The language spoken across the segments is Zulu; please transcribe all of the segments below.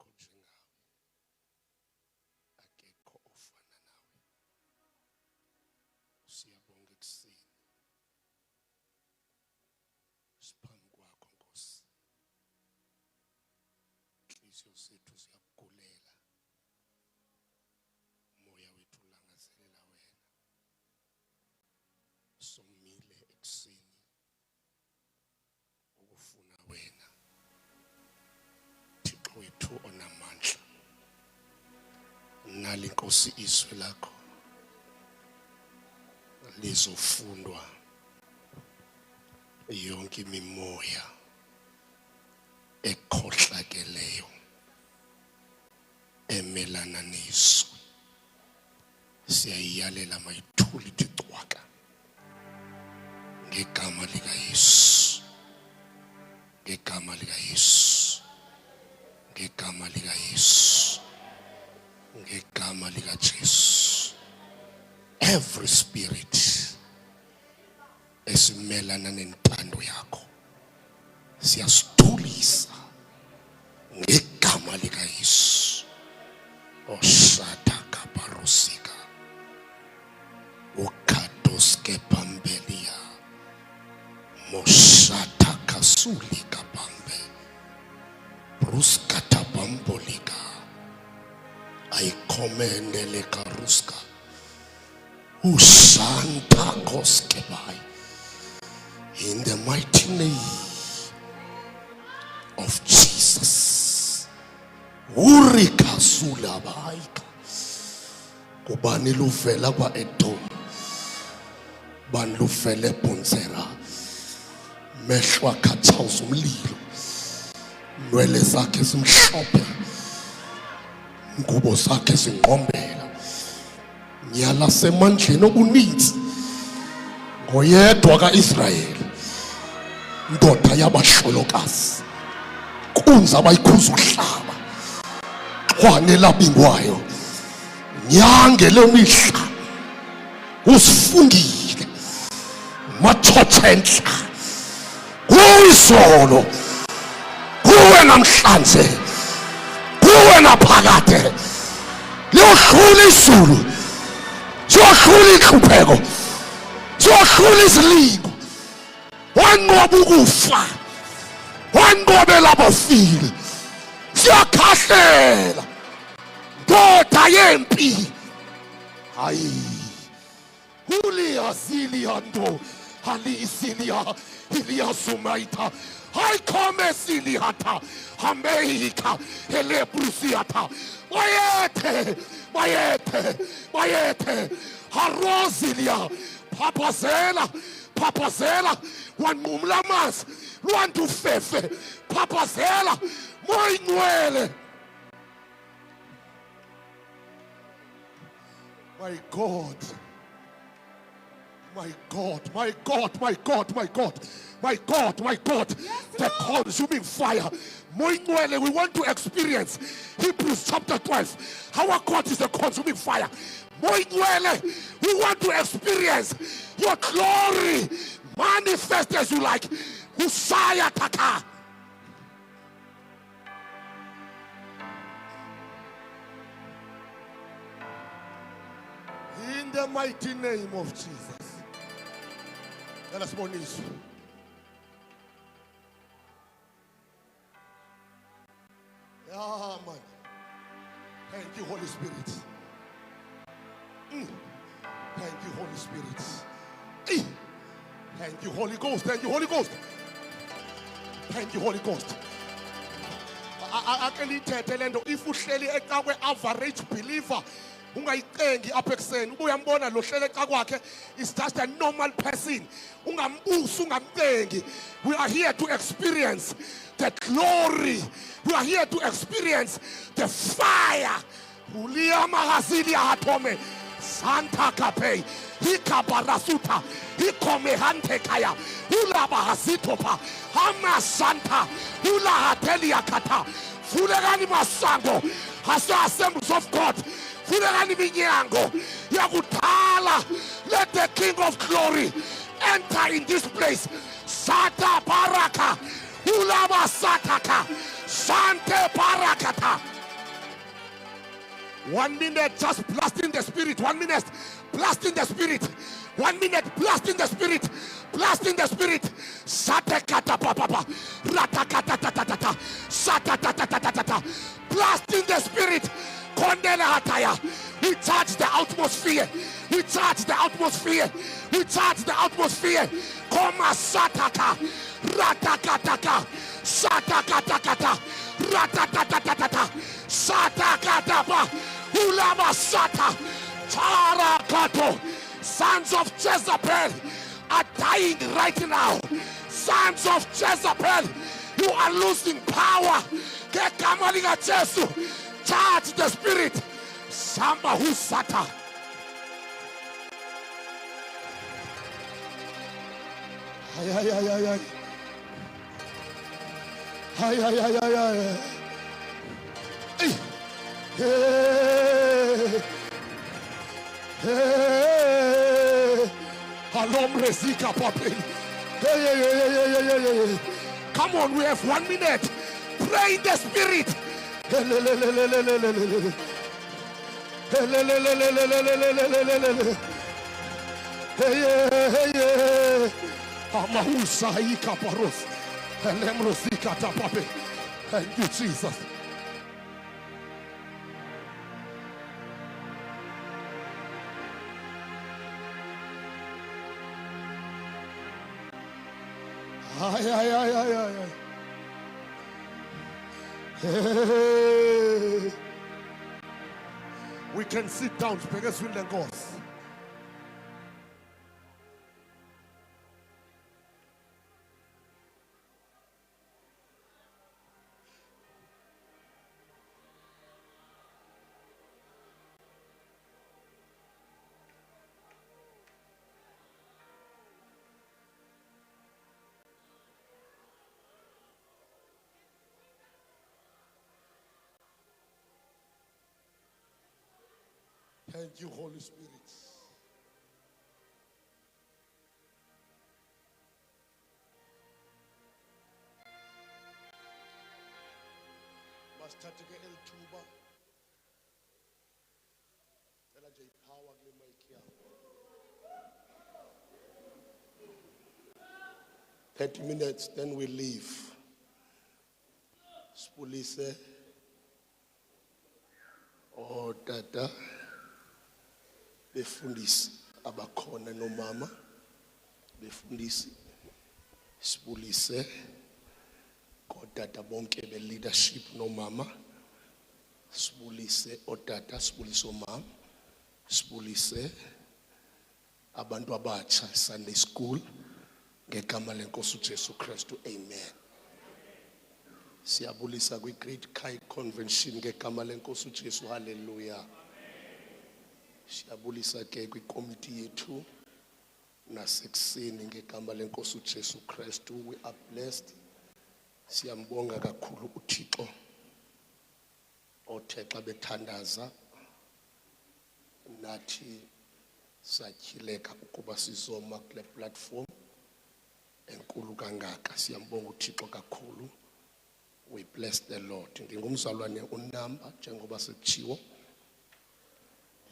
akekho njengawe, akekho ofana nawe. Siyabonga ekuseni siphambi kwakho Nkosi, inhliziyo zethu ziyakugulela, umoya wethu ulangazelela wena. Somile ekuseni ukufuna wena, Thixo wethu onamandla. Nali Nkosi izwi lakho lizofundwa yonke imimoya ekhohlakeleyo emelana nezwi. Siyayiyalela mayithuli ithi cwaka ngegama likaYesu, ngegama likaYesu, ngegama likaYesu, ngegama likaJesu. Every spirit esimelana nentando yakho siyasithulisa ngegama likaYesu. Oshata kaparosika ukatoske pambelia moshata kasuli kapambe bruskata pambolika aikomendele karuska usanta koskebai. In the mighty name of Jesus. Urika sulabaika. Kubani luvela kwa Edom, ban luvele Bonsera, meshwa katauzu mlilo, nwele zake zimhlophe, ngubo zake zingombela, nyala semandleni obuninzi ngoyedwa kaIsrayeli, ndoda yabahlolokazi, kunza abayikhuza uhlaba, xhwane labingwayo, nyange lemihla usifungile mathotha enhla kuyizolo kuwe namhlanje kuwe naphakade liyohlula izulu siyohlula inhlupheko siyohlula izilingo wanqoba ukufa wanqobela abafile siyakhahlela ndoda yempi hayi uliya siliyanto halisilia ilia sumaita hay come silihata hameika elebrusiata mayete mayete mayete harozilia papazela papazela wanqumla amanzi lwantu fefe papazela moyinwele. My God, my God, my God, my God, my God, my God, my God, yes, the consuming fire. We want to experience Hebrews chapter 12. Our God is the consuming fire. We want to experience your glory manifest as you like. Husaya Taka. In the mighty name of Jesus. Let us monitor. Yeah, man. Thank you, Holy Spirit. Thank you, Holy Spirit. Thank you, Holy Ghost. Thank you, Holy Ghost. Thank you, Holy Ghost. I can tell if you share an average believer, ungayicengi apha ekseni ubuyambona lo hlele exa kwakhe is just a normal person, ungambusi ungamcengi. We are here to experience the glory. We are here to experience the fire. Ulia mahasili atome Santa Cape Hikabarasuta Hikome Hante Kaya Ula Bahasitopa Hama Santa Ula Hatelia Kata Fulegani Masango Hasa Assemblies of God Fulegani Minyango Yakutala. Let the King of Glory enter in this place. Sata Baraka Ula Basataka Sante Barakata. 1 minute, just blast in the spirit. 1 minute, blast in the spirit. 1 minute, blast in the spirit. Blast in the spirit. Satakata papa. Ratakatatata. Satatatatata. Blast in the spirit. Kondela hataya. We charge the atmosphere. We charge the atmosphere. We charge the atmosphere. Koma sataka. Ratakataka. Satakatakata. Ratatatatata. Satakatapa. Ulama sata. Tarakato. Sons of Jezebel are dying right now. Sons of Jezebel, you are losing power. Charge the spirit. Samba husata. Ay ay ay ay ay. Ay ay ay ay ay. Hey. Hey. Alom resika papi. Hey. Come on, we have 1 minute. Pray in the spirit. Thank you, Jesus. Ay. Hey. We can sit down. Because we'll go. Thank you, Holy Spirit. Masithathe-ke elithuba cela nje ipower kule mic yakho. 30 minutes, then we leave. Sipulise tata befundisi abakhona nomama befundisi sipulise kodata bonke be leadership nomama sipulise otata sipulise omama sipulise abantu abatsha Sunday school ngegama lenkosi uJesu Kristu, amen. Siyabulisa kwi Great Kai Convention ngegama lenkosi uJesu, hallelujah. Siyabulisa ke kwi committee yethu nasekuseni ngegama lenkosi uJesu Kristu, we are blessed. Siyambonga kakhulu uThixo othe xa bethandaza nathi satyhileka ukuba sizoma kule platform enkulu kangaka. Siyambonga uThixo kakhulu. We bless the Lord. Ngingumzalwane uNamba njengoba sekutshiwo.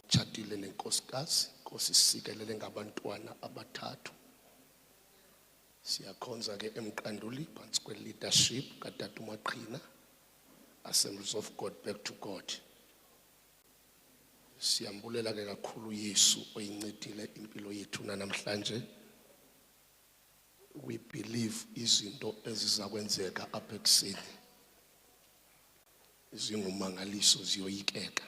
Tshatile nenkosikazi, Nkosi sikelele ngabantwana abathathu. Siyakhonza ke emqanduli phansi kwe leadership kaTata uMaqhina, Assemblies of God, back to God. Siyambulela ke kakhulu Yesu oyincedile impilo yethu namhlanje. We believe izinto ezizakwenzeka apha ekuseni zingumangaliso ziyoyikeka.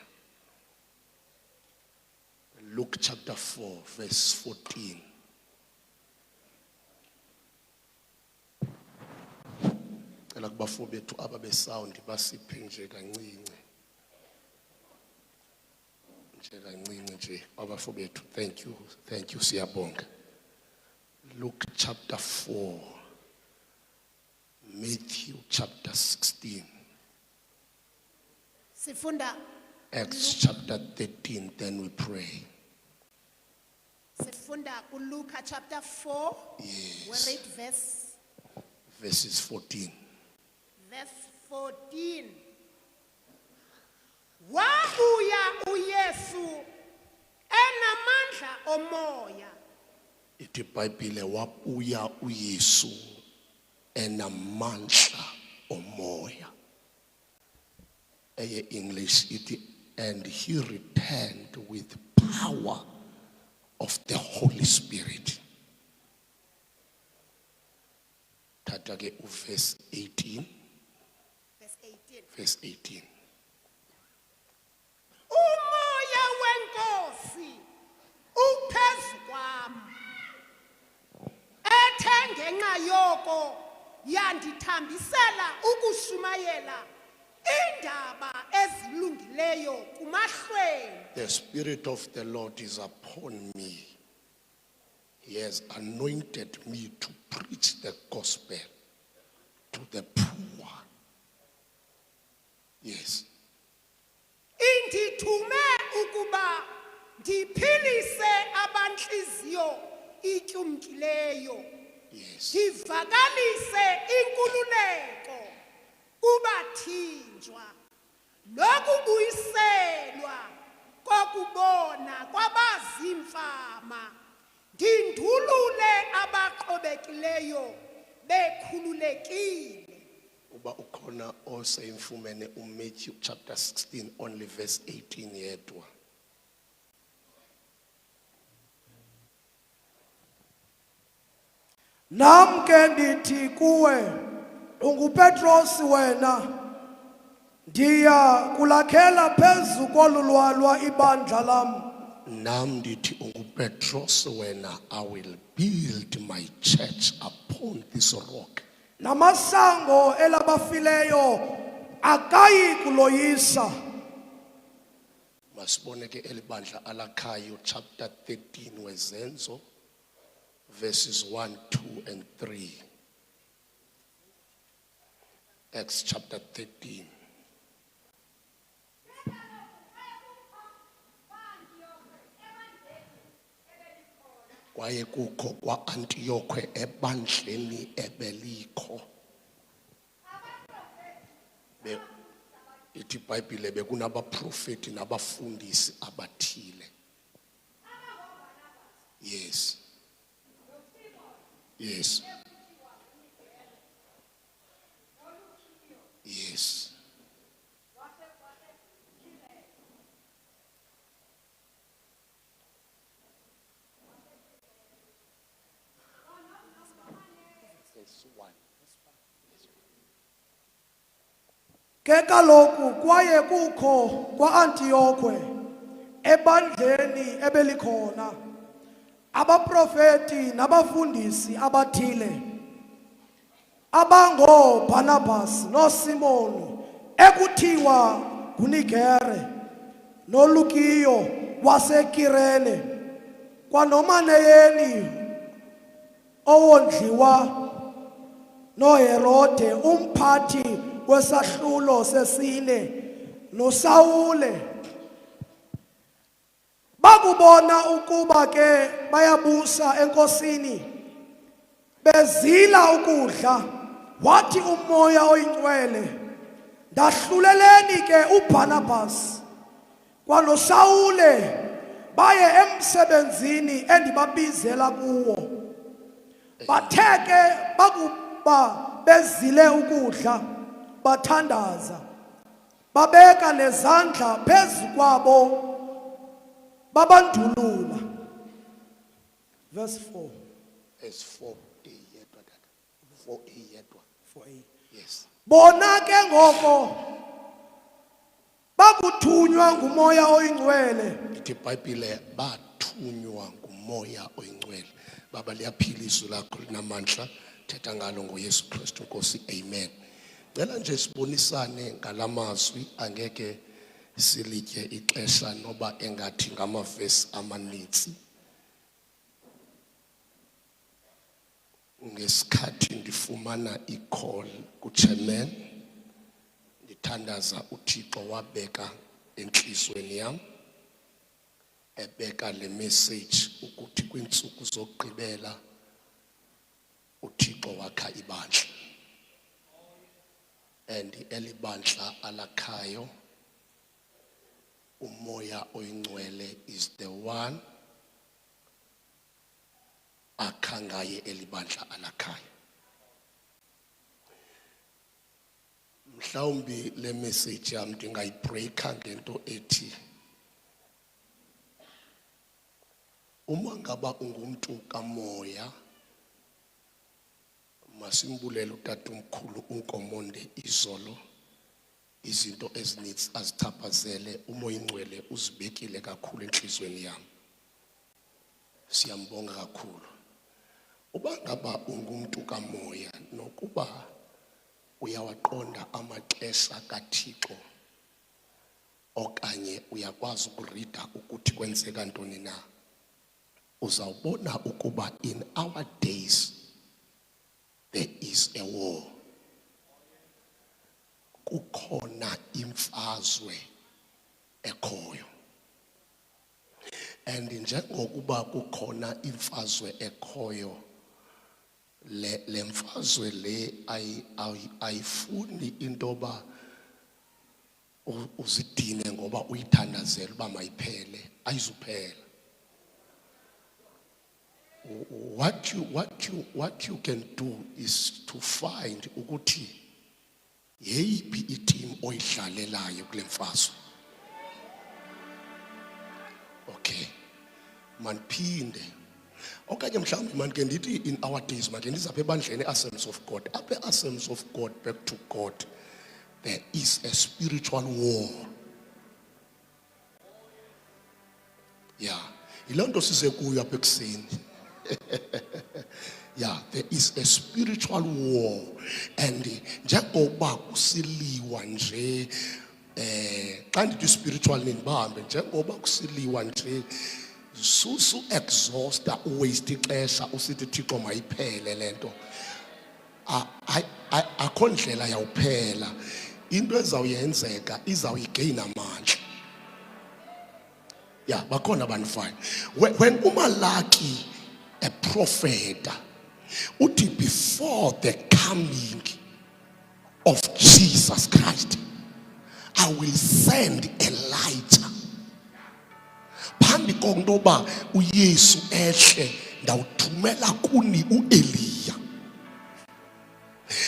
Luke chapter 4 verse 14. Cela kubafo bethu ababesound basiphe nje kancinci. Nje kancinci nje abafo bethu. Thank you siyabonga. Luke chapter 4, Matthew chapter 16, Sifunda Acts chapter 13, then we pray. Sifunda uLuka chapter 4. Yes. We read Verses 14. Verse 14. Wabuya Lithi iBhayibhile wabuya uYesu enamandla omoya. English ithi, and he returned with power of the Holy Spirit. Thatha ke verse 18. Verse 18. Verse 18. Umoya wenkosi uphezu kwami. Ethe ngenxa yoko yandithambisela ukushumayela indaba ezilungileyo kumahlweni. The Spirit of the Lord is upon me. He has anointed me to preach the gospel to the poor. Yes. Indithume ukuba ndiphilise abanhliziyo ityumkileyo. Yes. Ndivakalise inkululeko kubathinjwa nokubuyiselwa kokubona kwabazimfama. Ndindulule abaqobekileyo bekhululekile. Uba ukhona oseyimfumene uMatthew chapter 16 only verse 18 yedwa. Nam ke ndithi kuwe unguPetros wena ndiya kulakhela phezu kolulwalwa ibandla lam. Nam ndithi unguPetros wena, I will build my church upon this rock. Namasango elabafileyo akayi kuloyisa. Masibone ke elibandla alakhayo chapter 13 wezenzo verses 1, 2 and 3. Acts chapter 13. Kwaye kukho kwa Antiochwe ebandleni ebelikho. Ithi iBhayibhile bekunabaprofeti nabafundisi abathile. Yes. Yes. Yes. Ke kaloku kwaye kukho kwaAntiokhwe ebandleni ebelikhona abaprofeti nabafundisi abathile abangoBarnabas noSimoni ekuthiwa nguNigere noLukiyo waseKirene kwanomaneyeni owondliwa noHerode umphathi wesahlulo sesine noSawule. Bakubona ukuba ke bayabusa enkosini bezila ukudla, wathi umoya oyingcwele, ndahluleleni ke uBarnabas kwanoSawule baye emsebenzini endibabizela kuwo. Bathe ke bakuba bezile ukudla bathandaza, babeka nezandla phezu kwabo babandulula. Verse 4. Verse 4a yedwa tata. 4a yedwa. 4a. Yes. Bona ke ngoko bakuthunywa ngumoya oyingcwele. Ithi iBhayibhile bathunywa ngumoya oyingcwele. Baba liyaphilisa lakho linamandla, thetha ngalo ngoYesu Kristu Nkosi. Amen. Ngicela nje sibonisane ngalamazwi, angeke silitye ixesha noba engathi ngamavesi amanitsi. Ngesikhathi ndifumana i-call kuchairman, ndithandaza uThixo wabeka enhlizweni yam, ebeka le message ukuthi kwintsuku zokugqibela uThixo wakha ibandla. And elibandla alakhayo, umoya oyingcwele is the one akhangaye elibandla alakhaya. Mhlawumbi le message yami ndingayibreaka ngento ethi uma ngaba ungumuntu kamoya masimbulele utatomkhulu uNkomonde izolo izinto ezininzi azithaphazele umoya ingcwele uzibekile kakhulu enhlizweni yami. Siyambonga kakhulu. Uba ngaba ungumuntu kamoya nokuba uyawaqonda amaxesha kaThixo okanye uyakwazi ukurida ukuthi kwenzeka ntoni na, uzawubona ukuba in our days there is a war. Kukhona imfazwe ekhoyo. And njengokuba kukhona imfazwe ekhoyo, le mfazwe le ayifuni intoba uzidine ngoba uyithandazela uba mayiphele, ayizuphela. What you can do is to find ukuthi yeyiphi iteam oyidlalelayo kule mfazwe. Okay, manphinde okanye mhlawumbe manike ndithi in our days manje ndizapha ebandleni Assemblies of God. Apha Assemblies of God, back to God, there is a spiritual war. Yeah, yiloo nto size kuyo apha ekuseni. Yeah, there is a spiritual war, and njengoba kusiliwa nje xa ndithi spiritual nibahambe njengoba kusiliwa nje susu exhausta uwaste ixesha usithi Thixo mayiphele lento. Akho ndlela yawuphela, into ezawuyenzeka izawuyigain amandla. Yeah, bakhona abantu fine. When uMalaki a prophet uthi before the coming of Jesus Christ I will send Elijah. Phambi kontoba uYesu ehle ndawuthumela kuni uEliya.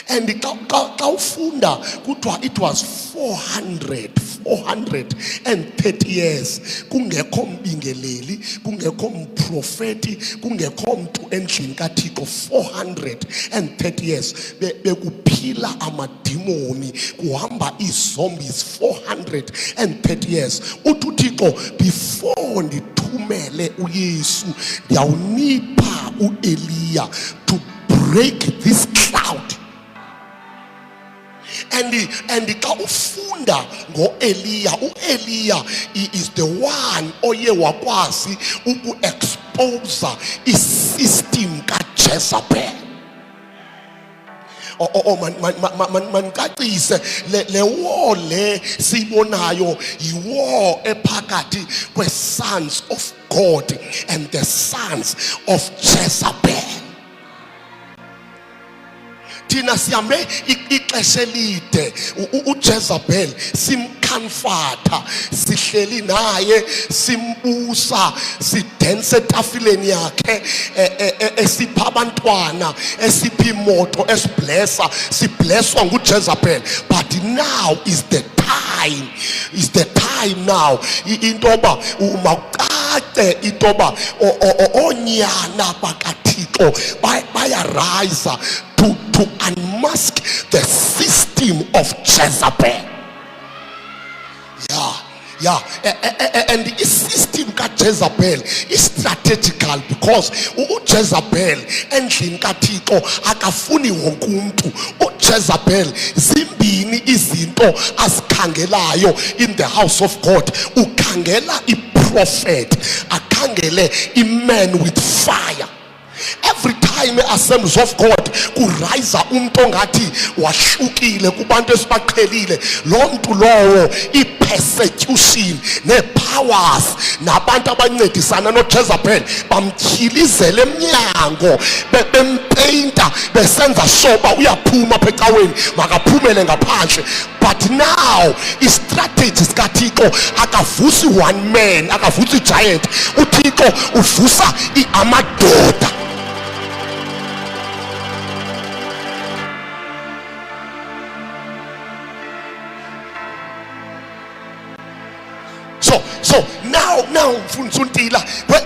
And xa ufunda kuthiwa it was 430 years kungekho mbingeleli, kungekho mprofeti, kungekho mntu endlini kaThixo. 430 years bekuphila amadimoni, kuhamba izombies. 430 years uthi uThixo before ndithumele uYesu ndiyawunipha uEliya to break this cloud. And xa ufunda ngoEliya, uEliya is the one oye wakwazi uku-expose i-system kaJezebel. Manicacise le war le sibonayo yi-war ephakathi kwe-sons of God and the sons of Jezebel. Thina sihambe ixesha elide uJezebel simcomforta, sihleli naye, simbusa, sidense etafileni yakhe, esipha abantwana, esipha imoto, esiblessa, siblesswa nguJezebel. But now is the time now intoba umaqade intoba onyana bakaThixo bayarisa to unmask the system of Jezebel. Yeah, and the system kaJezebel is strategical because uJezebel endlini kaThixo akafuni wonke umuntu. uJezebel zimbini izinto asikhangelayo in the house of God. Ukhangela i-prophet, akhangele i-man with fire. Every time Assemblies of God kurayisa umuntu ongathi wahlukile kubantu esibaqhelile, lo muntu lowo i-persecution ne-powers nabantu abancedisana noJezebel bamtyhilizela emnyango, bempeyinta, besenza soba uyaphuma apha ecaweni makaphumele ngaphandle. But now i-strategies kaThixo akavusi one man, akavusi giant. uThixo uvusa amadoda. So now mfundisi uNtila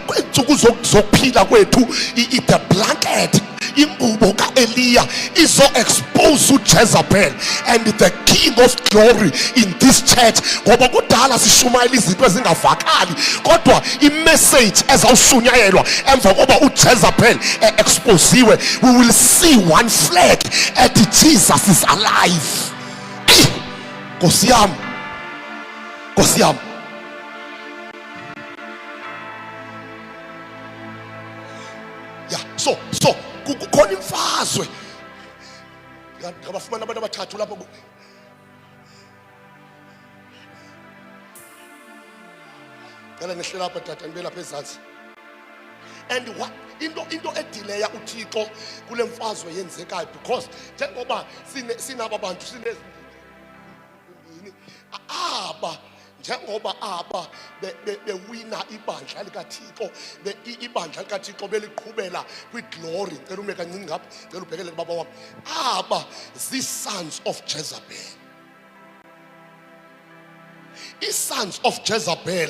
kwenzuku zokuphila kwethu the blanket ingubo kaEliya izo expose uJezebel and the king of glory in this church. Ngoba kudala sishumayela izinto ezingavakali kodwa imessage ezawushunyayelwa emva koba uJezebel exposiwe, we will see one flag at Jesus is alive. Nkosi yami. Yeah, so kukhona imfazwe ngabafumana abantu abathathu lapho ngala nehlela lapha tata ngibela phezansi. And what into edileya uThixo kule mfazwe yenzekayo, because njengoba sinaba bantu sinezindini njengoba aba bewina ibandla likaThixo, ibandla likaThixo beliqhubela kwi-glory. Ngicela ume kancane ngapha, ngicela ubhekele baba wami. Aba zii-sons of Jezebel. I-sons of Jezebel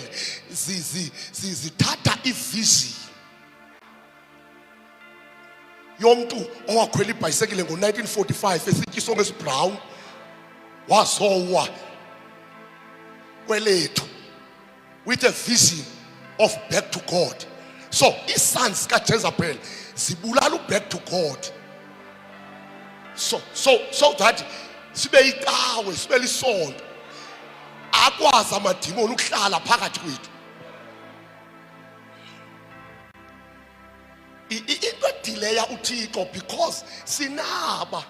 zithatha ivision yomntu owakhwela ibhayisekile ngo-1945 esityiswa ngesibrown wasowa kwelethu with a vision of back to God. So i-sons kaJezebel zibulala back to God, so that sibe icawe sibe lisonto akwazi amadimoni ukuhlala phakathi kwethu. Into edileya uThixo because sinaba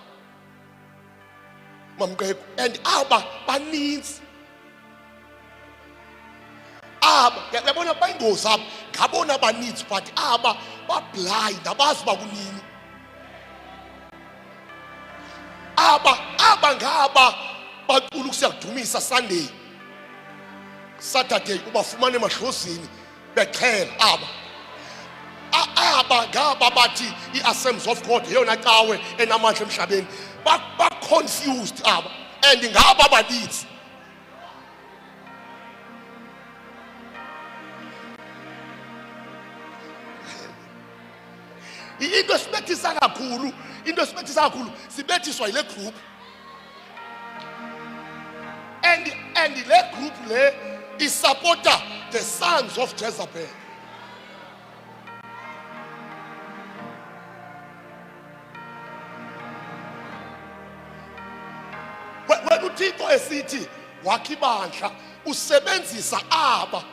mamqeko and aba baninzi. Aba yabona bayingozi apha, ngabona baninzi but aba bablind abazi bakunini. Aba ngaba bacula ukusiyadumisa Sunday Saturday ubafumane emadlozini bexhela. Aba ngaba bathi i-Assemblies of God yeyona cawe enamandla emhlabeni, ba confused aba and ngaba baninzi. Into esibethisa kakhulu sibethiswa ile group, and le group le is supporter the sons of Jezebel. When uThixo esithi wakhibandla usebenzisa aba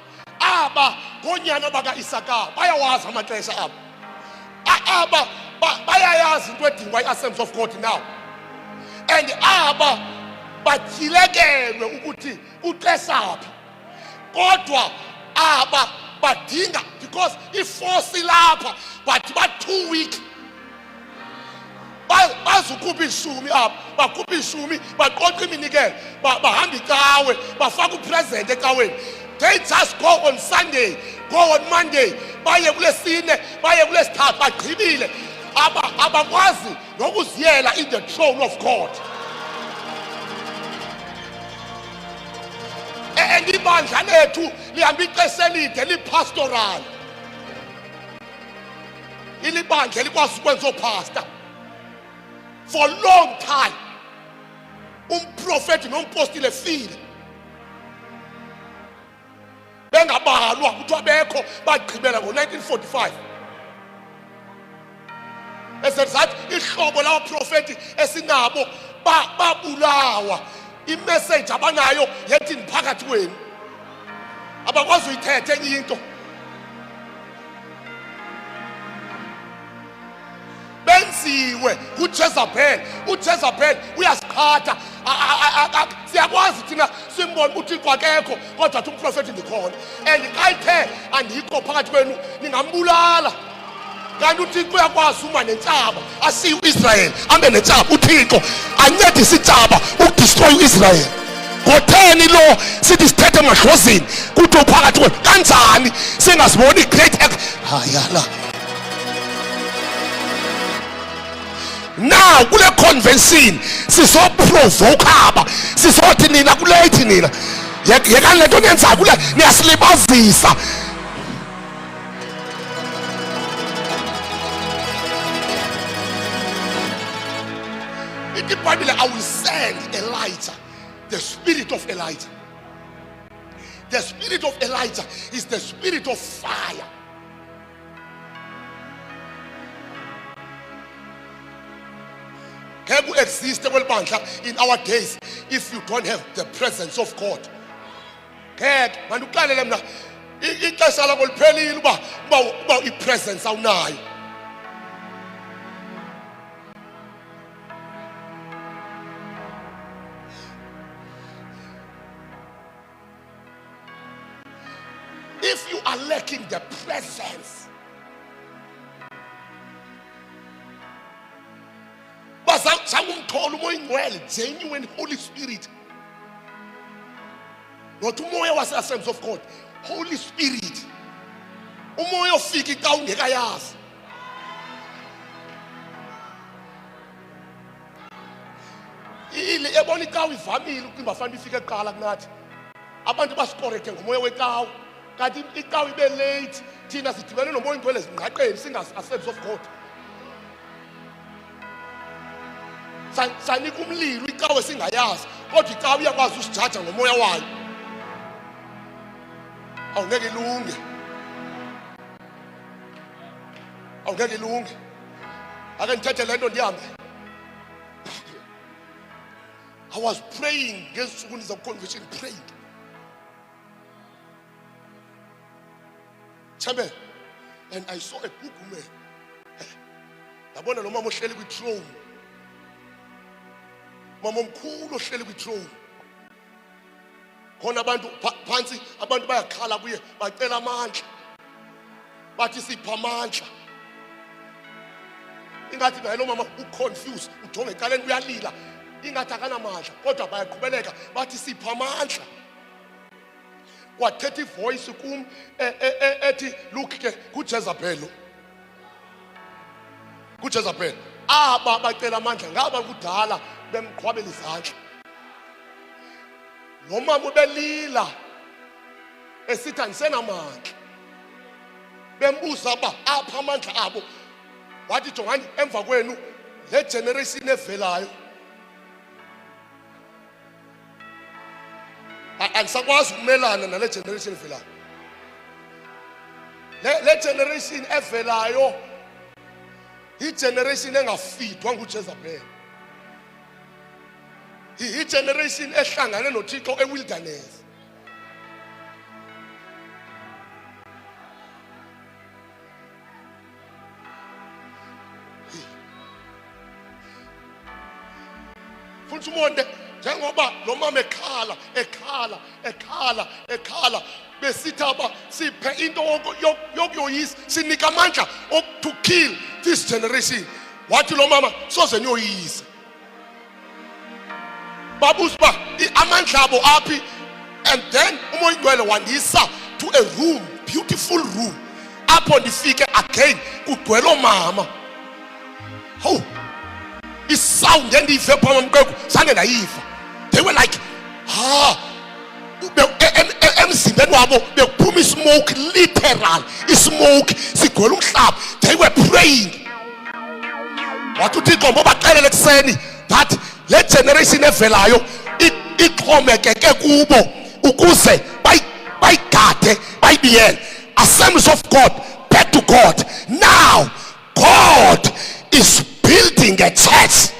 ngonyana baka Isaka bayawazi amaxesha aba. Aba bayayazi into edingwa i-Assemblies of God now, and aba bathilekelwe ukuthi uxesaphi, kodwa aba badinga because iforce lapha but ba-too weak. Bazukhupha ishumi aba bakhupha ishumi baqoqa iminikelo bahamba icawe bafaka upresent ecaweni. They just go on Sunday, go on Monday, baye kulesine baye kulesithathu bagqibile. Abakwazi nokuziyela in the throne of God. And ibandla lethu lihamba ixesha elide lipastoral. Ilibandla likwazi ukwenza opastor for long time. Umprofeti nompostile file bengabalwa ukuthi abekho bagqibela ngo-1945. Esezathi ihlobo labaprofeti esinabo babulawa. I-message abanayo yethi phakathi kwenu abakwazi uyithethe enye into. Benziwe uJezebel uyasiqhatha. Siyakwazi thina simbona uThixo akekho kodwa athi umprofeti ndikhona, and ayithe andikho phakathi kwenu ningambulala. Kanti uThixo uyakwazi uma nentshaba asiye uIsrael ambe nentshaba uThixo ancedise intshaba ukudestroy uIsrael. Ngotheni lo sithi sithethe emadlozini kuthi uphakathi kwenu kanjani singaziboni great hayala. Now kule convention sizoprovoke aba sizothi nina kulate nina yekani le nto niyenzayo kule niyasilibazisa. The Bible, I will send Elijah, the spirit of Elijah. The spirit of Elijah is the spirit of fire. Can you exist in our days if you don't have the presence of God? Presence awunayo. If you are lacking the presence, genuine Holy Spirit, not umoya was a sense of God. Holy Spirit, umoya ufike ka ungekayazi. Ile ebona ikawu ivamile ukungafani ifike eqala kunathi. Abantu basikoreke ngomoya wekawu. Kanti ikawu ibe late, thina sidibene nomoya ingcwele zingqaqeni singazi sense of God. Sanika umlilo ikawu esingayazi, kodwa ikawu iyakwazi usijaja ngomoya wayo. Awungeke ilunge. Awungeke ilunge. Ake ngithethe lento ndihambe. I was praying ngezinsuku zokuconviction, praying. Chamber, and I saw a big woman. Yabona lo mama ohleli kwi throne. Mama omkhulu ohleli kwi throne. Khona abantu phansi, abantu bayakhala kuye bacela amandla. Bathi sipha amandla. Ingathi naye lo mama uconfused, ujonge eqaleni uyalila. Ingathi akanamandla, kodwa bayaqhubeleka bathi sipha amandla. Wathethe ivoice kum ethi look ke kuJezebel. kuJezebel aba bacela amandla ngaba kudala bemqhwabela izandla. Lo mama ubelila esithi andisenamandla, bembuza ba apha amandla abo. Wathi jongani emva kwenu le generation evelayo andisakwazi ukumelana nale generation evelayo. Le generation evelayo i-generation engafidwa nguJezebel, i-generation ehlangane noThixo ewilderness. Futhi umonde njengoba lo mama ekhala besithi aba siphe into yokuyoyisa, sinika amandla to kill this generation. Wathi lo mama soze niyoyisa. Babuza ba amandla abo aphi, and then umoya ingcwele wandisa to a room, beautiful room. Apho ndifike again kugcwele mama. Ho, isound endiyive phambi kwakho zange ndayiva. They were like, emzimbeni wabo bekuphuma ismoke, literal ismoke sigcwele umhlaba. They were praying. Wathi uThixo ngobaxelele ekuseni that le generation evelayo ixhomekeke kubo ukuze bayigade bayibiyele. Assemblies of God, back to God. Now God is building a church.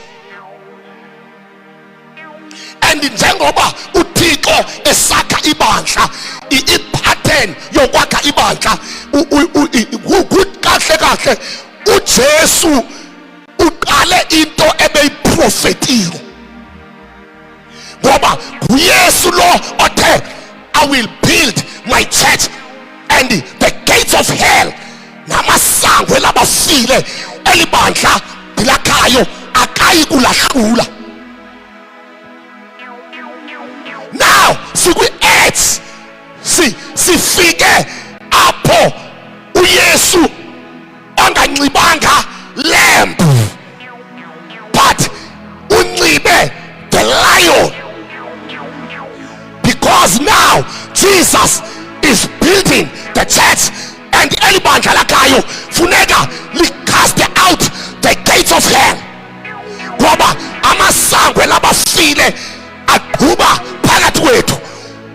And njengoba uThixo esakha ibandla, i-pattern yokwakha ibandla kahle uJesu uqale into ebeyiprofetile. Ngoba uYesu lo othe I will build my church and the gates of hell namasango elabafile elibandla dilakhayo akayi kulahlula. Now sikwi-8 sifike apho uYesu anganxibanga lamb but unxibe the lion, because because now Jesus is building the church, and eli bandla lakhayo funeka cast out the gates of hell, ngoba amasangwe labafile aqhuba phakathi kwethu.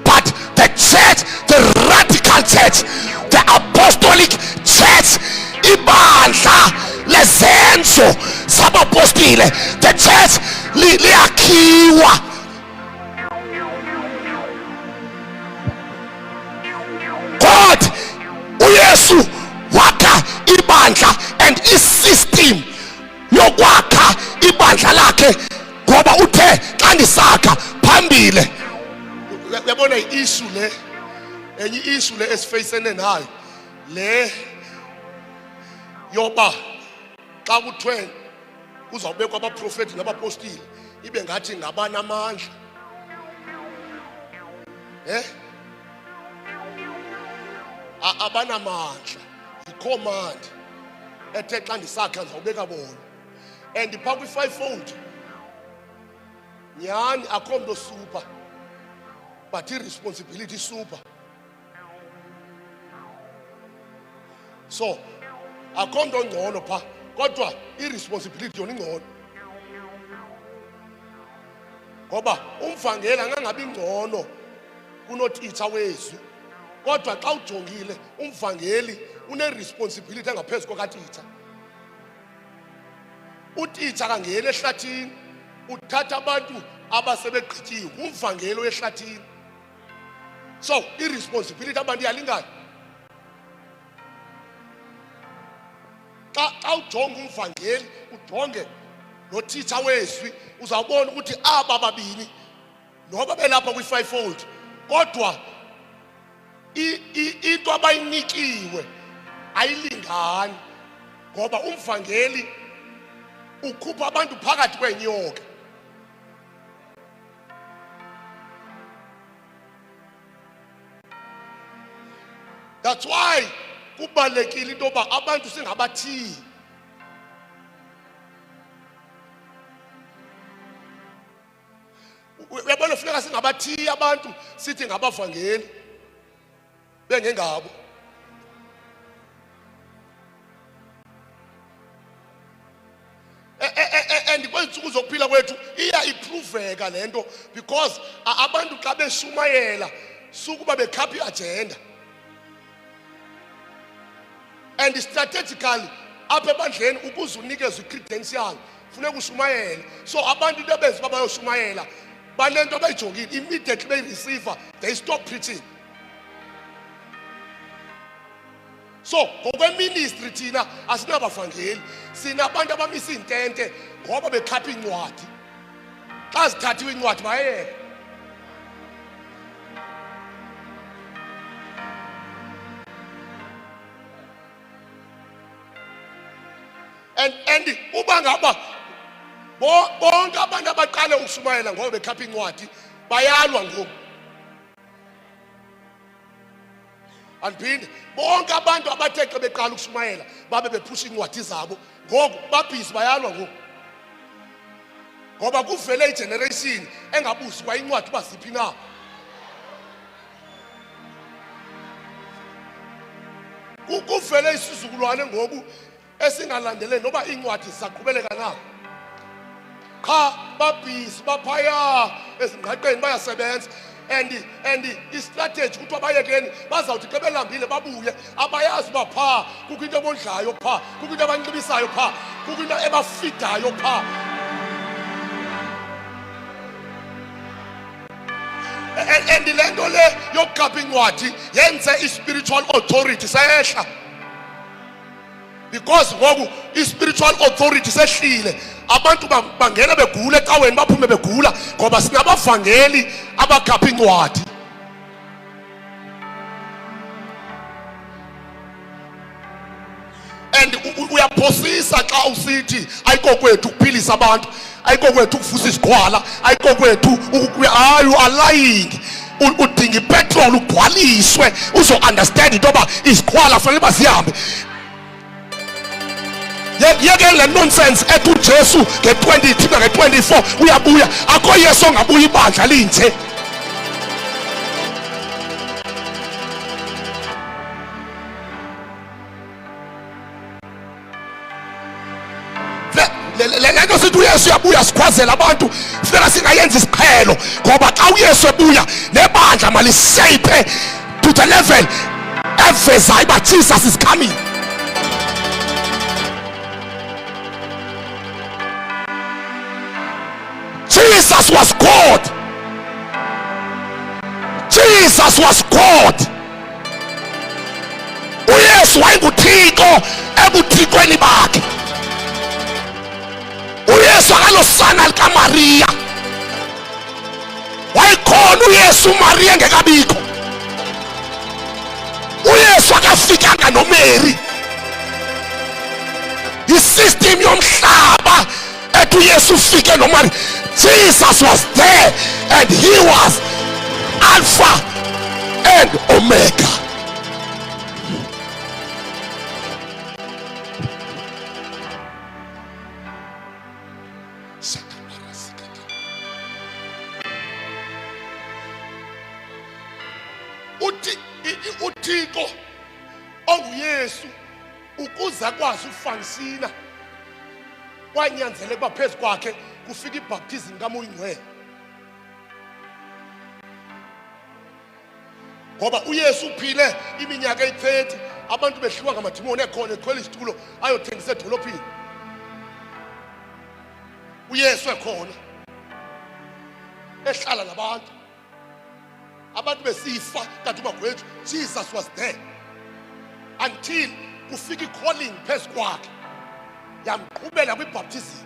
But the church, the radical church, the apostolic church, ibandla lezenzo sabapostile, the church liyakhiwa. God uYesu wakha ibandla, and isystem yokwakha ibandla lakhe, ngoba uthe xa ndisakha phambili. Uyabona i-issue le, enye i-issue le esifacene nayo le yoba xa kuthiwe kuzawubekwa abaprofethi nabapostile ibe ngathi ngabanamandla, abanamandla, yi-command ethe xa ndisakha ndizawubeka bona. And phaa kwi-fivefold nyhani akho mntu super, but i-responsibility super. So akho mntu ongcono phaa, kodwa i-responsibility yona ingcono, ngoba umvangeli angangabi ngcono kunotitsha wezwi, kodwa xa ujongile umvangeli une-responsibility engaphezu kwakatitsha. Utitsha kangeli ehlathini, uthatha abantu abasebegqityiwe, umvangeli wehlathini. So i-responsibility abantu iyalingana. Xa ujonga umvangeli ujonge notitsha wezwi, uzawubona ukuthi aba babini noba belapha kwi-fivefold, kodwa into abayinikiwe ayilingani, ngoba umvangeli ukhupha abantu phakathi kwenyoka. That's why kubalekile into yoba abantu singabathiyi. Uyabona funeka singabathiyi abantu sithi ngabavangeli bengengabo. And kwensuku zokuphila kwethu iya ipruveka lento, because abantu xa beshumayela sukuba bekhapha iagenda. And strategically apha ebandleni ukuze unikezwe i-credential funeka ushumayele. So abantu into benza uba bayoshumayela banento abayijongile, immediately beyireceiver they stop preaching. So ngokweministry thina asinabavangeli, sinabantu abamisa intente ngoba bekhapha incwadi. Xa zithathiwe incwadi bayeke. And uba ngaba bonke abantu abaqale ukushumayela ngoba bekhapha incwadi bayalwa ngoku. Andiphinde bonke abantu abathe xa beqala ukushumayela babe bephusha incwadi zabo ngoku babhizi bayalwa ngoku, ngoba kuvele igeneration engabuzi kwa incwadi uba ziphi na. Kuvele isizukulwane ngoku esingalandeleni noba incwadi zisaqhubeleka na. Cha babhizi baphaya ezingqaqeni bayasebenza. And i-strategy ukuthi abayekeni bazawuthi xa belambile babuye abayazi uba phaa kukho into ebondlayo phaa, kukho into abanxibisayo phaa, kukho into ebafidayo phaa. And le nto le yokukhapha incwadi yenze i-spiritual authority sehla, because ngoku i-spiritual authority sehlile. Abantu bangena begula ecaweni baphume begula ngoba sinabavangeli abakhapha incwadi. And uyaphosisa xa usithi ayikokwethu ukuphilisa abantu, ayikokwethu ukuvusa isigwala, ayikokwethu hayi you are lying. Udinga ipetrol ugcwaliswe uzo understand into yoba isigwala fanele uba zihambe. Yeke le nonsense ethi uJesu nge-23 nge-24 uyabuya, akho Yesu ongabuya ibandla linje. le nto sithi uYesu uyabuya sikhwazela abantu sifika singayenza isiqhelo ngoba xa uYesu ebuya nebandla malishape to the level evezayo uba Jesus is coming. Jesus was God. Jesus was God. uYesu wayenguThixo ebuthixweni bakhe. uYesu akalosana likaMariya. wayekhona uYesu uMariya engekabikho. uYesu akafikanga noMary. isystem yomhlaba ethi uYesu ufike noMariya. Jesus was there and he was Alpha and Omega. uThixo onguYesu ukuze akwazi ukufanisina kwanyanzeleka phezu kwakhe kufika ibaptism kaMoya Oyingcwele. ngoba uYesu uphile iminyaka eyi-30 abantu behlulwa ngamadimoni ekhona ekhwela isitulo ayothengisa edolophini. uYesu ekhona ehlala nabantu, abantu besifa kanti umagwethu Jesus was there until kufika i-calling phezu kwakhe yamqhubela kwibaptism.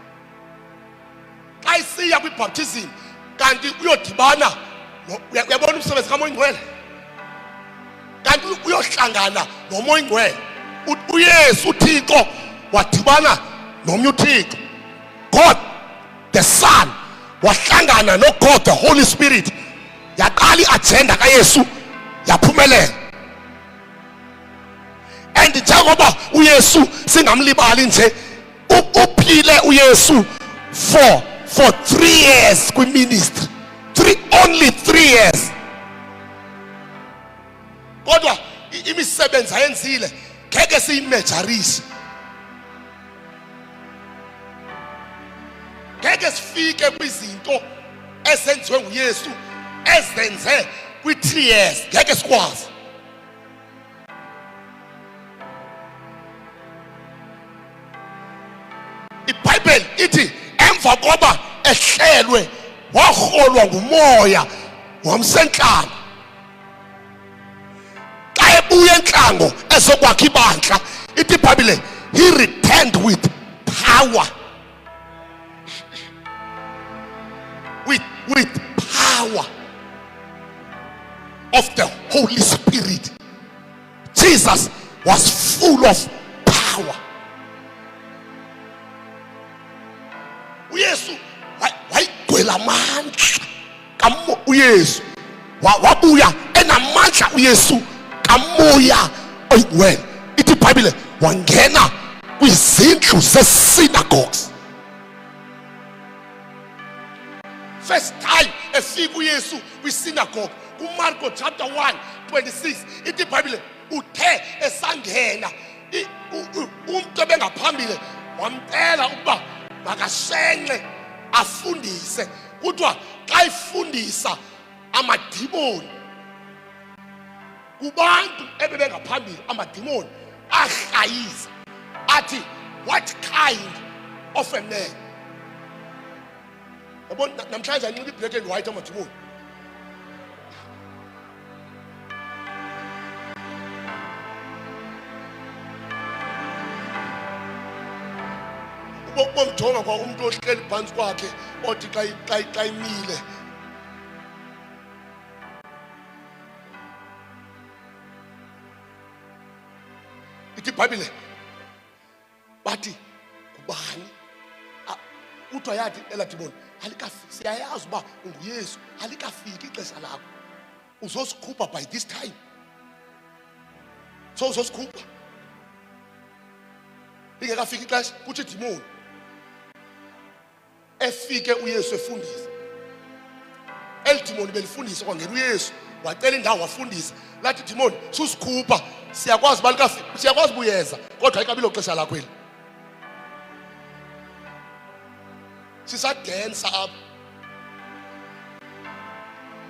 xa isiya kwibaptism kanti uyodibana uyabona umsebenzi kaMoya Oyingcwele, kanti uyohlangana noMoya Oyingcwele. uYesu uThixo wadibana nomnye uThixo, God the Son wahlangana noGod the Holy Spirit. yaqala i-agenda kaYesu yaphumelela. and njengoba uYesu singamlibali nje uphile uYesu for 3 years kwi-ministry, only 3 years. kodwa imisebenzi ayenzile ngeke siyimejarishe, ngeke sifike kwizinto ezenziwe nguYesu ezenze kwi-3 years, ngeke sikwazi. iBhayibheli ithi emva koba ehlelwe warholwa ngumoya wamsentlanga. xa ebuya entlango ezokwakha ibandla, ithi iBhayibheli he returned with power. with power of the Holy Spirit. Jesus was full of power. uYesu wayigcwele amandla uYesu wabuya enamandla uYesu kaMoya Oyingcwele. ithi iBhayibheli wangena kwizindlu ze-synagogues. First time efika uYesu kwi-synagogue kuMarko chapter 1:26, ithi iBhayibheli uthe esangena umuntu ebengaphambili wamcela ukuba makashenxe afundise. kuthiwa xa ifundisa amadimoni kubantu ebebengaphambili, amadimoni ahlayiza athi, what kind of a man? yabona namhlanje anxiba i-black and white amadimoni. bomjonga kwa umuntu ohleli phansi kwakhe othi xa imile ithi iBhayibheli bathi kubani kuthiwa yathi eladimoni alikafiki. siyayazi uba unguYesu, alikafiki ixesha lakho, uzosikhupha by this time. so uzosikhupha lingekafiki ixesha. kuthi idimoni efike uYesu efundisa, elidimoni belifundisa kwangena uYesu wacela indawo wafundisa, lathi idimoni susikhupha, siyakwazi balikafiki, siyakwazi buyeza, kodwa ayikabilo xesha lakho eli. sisadensa apha,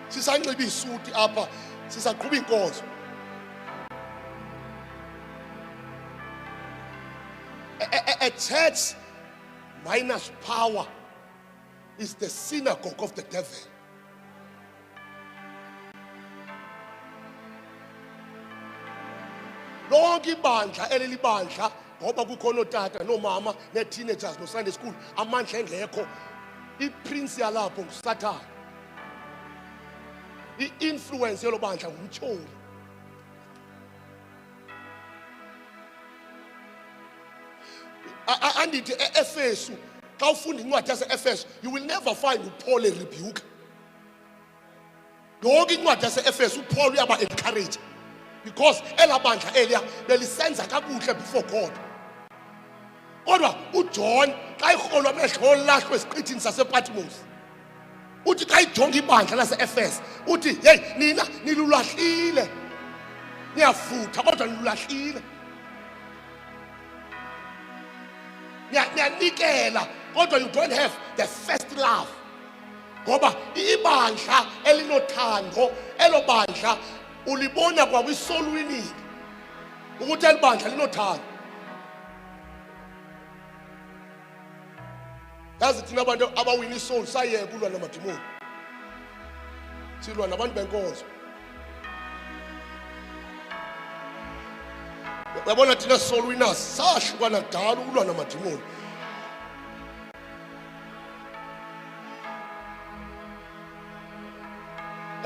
sisanxiba isuti apha, sisaqhuba inkonzo. A church minus power is the synagogue of the devil. Lonke ibandla elilibandla ngoba kukhona otata nomama ne-teenagers no-Sunday school amandla engekho, i-prince yalapho nguSathane. I-influence yelo bandla ngumtyholi. Andithi e-Efesu xa ufunda incwadi yase-Efesu, you will never find uPaul rebuke. Yonke incwadi yase-Efesu uPaul uyaba encourage, because elabandla eliya belisenza kakuhle before God. Kodwa uJohn xa iholwa amehlo lahlwe esiqithini sasePatmos, uthi xa ijonga ibandla lase-Efesu uthi, hey nina nilulahlile, niyafutha kodwa nilulahlile, niyanikela kodwa you don't have the first love. Ngoba ibandla elinothando, elo bandla ulibona kwa kwi-soul winning ukuthi elibandla linothando. Yazi thina abantu abawina isoul sayeka ulwa namadimoni, silwa nabantu benkonzo. Uyabona thina soul winners sahlukana kudala ukulwa namadimoni.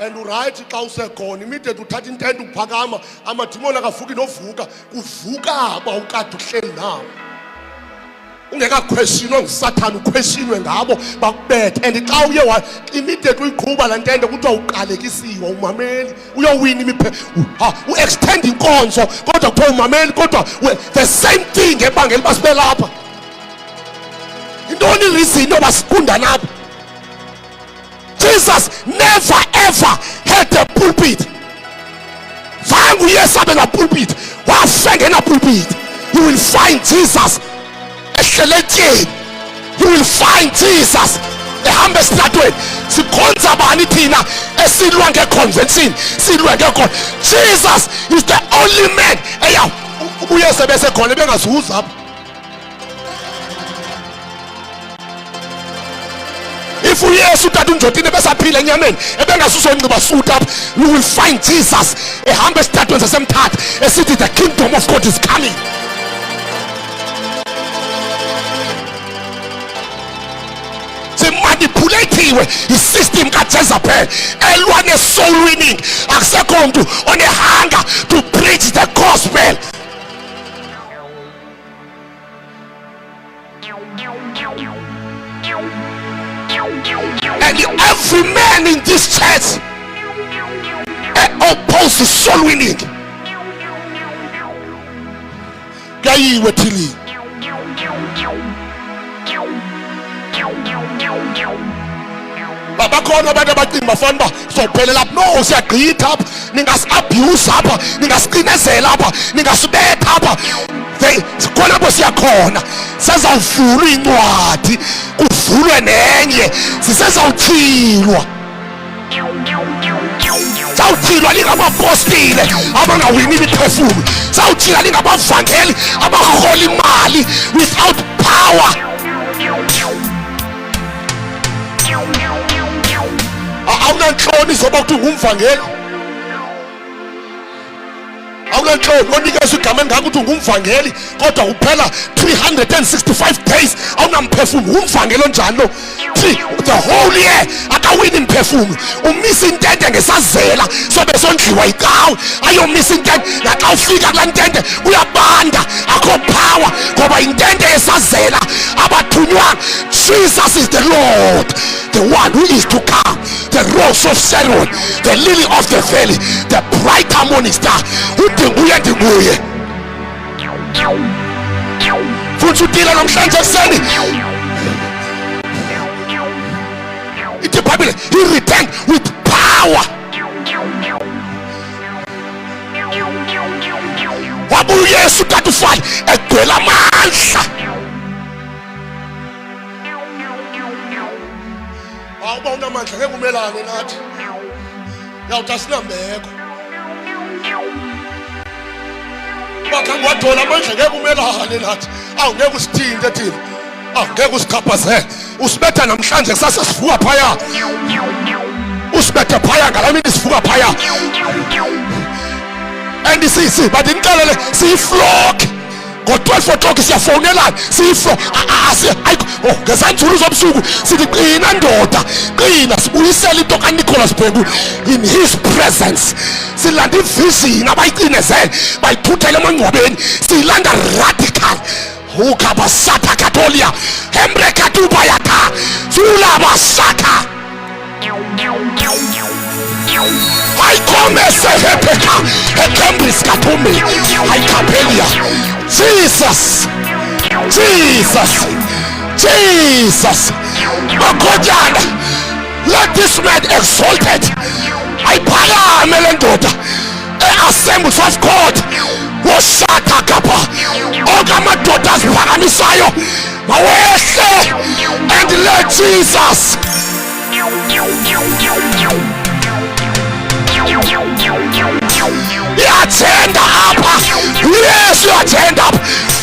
And right xa usekhona immediate uthatha intente uphakama, amadimoni akavuki novuka, kuvuka aba ukade uhleli nawo. Ungekakhweshinwa nguSathane, ukhweshinwe ngabo bakubethe. And xa uye immediate uyiqhuba la ntente kuthiwa uqalekisiwe, umameli uyowina u-extend inkonzo kodwa kuthiwa umameli, kodwa the same thing ebangela uba sibe lapha. Intoni reason yoba sikunda lapha? Jesus never ever had a pulpit. Zangu yesabe na pulpit, wafenge na pulpit. You will find Jesus ehleletheni. You will find Jesus ehamba esitratweni. Sikhonza bani thina esilwa ngeconvention, silwa ngekho. Jesus is the only man eya uyese bese khona bengazuza apha. If we hear utata unjotini besaphila enyameni ebengasuso ingciba suit up, you will find Jesus ehamba esitratweni sasemthatha esithi the kingdom of God is coming. Manipulatiwe i-system kaJezebel elwa ne-soul winning. Akusekho mntu onehunger to preach the gospel. And every man in this church opposes soul winning. Gayiwe thini bakhona abantu abacinga bafana uba sophelela apha. No, siyagqitha apha, ningasi-abuse apha, ningasicinezela apha, ningasibetha apha. Khona apho siyakhona sezawuvulwa incwadi, kuvulwe nenye, sisezawuthilwa. Sawuthilwa lingamapostile abangawini imiphefumlo, sawuthilwa lingabavangeli abahola imali without power. Awunantloni zoba kuthi ungumvangeli, awunantloni onikeza igama engaka ukuthi ungumvangeli kodwa uphela 365 days awunamphefumlo. Umvangeli onjani lo? The whole year akawini imphefumlo, umisa intente ngesazela sobe sondliwa ikawu, ayomisa intente. Naxa ufika kulaa ntente uyabanda, akho power ngoba intente yesazela abathunywanga. Jesus is the Lord, the one who is to come, the rose of Sharon, the lily of the valley, the bright morning star. Udinguye ndinguye futhi udila namhlanje ekuseni. Ithi iBhayibhile, he returned with power. Wabuya uYesu kade ufale egcwele amandla. umelane nathi yawuthi asinambeko bakhambe wadola manje ngeke umelane nathi awungeke usithinte thina awungeke usikhaphazele usibetha namhlanje kusasa sivuka phaya usibethe phaya ngalamini sivuka phaya and sisi bathi niqalele siyiflock ngo-12 o'clock siyafonelana siyiflock ngesanzulu zobusuku sithi qina ndoda qina sibuyisela into kaNicholas Bhengu in his presence silanda ivision abayicinezele bayithuthele emangcwabeni siyilanda radical ukabasata katolia hembre katuba yaka sulabasaka I come as a hepeka Cambridge Katumi I Capelia Jesus Makojana let this man exalted I pala melendoda assemblies of God Washata kapa Ogamadodas Paramisayo Mawehle and let Jesus Yatenda apa Yesu yatenda up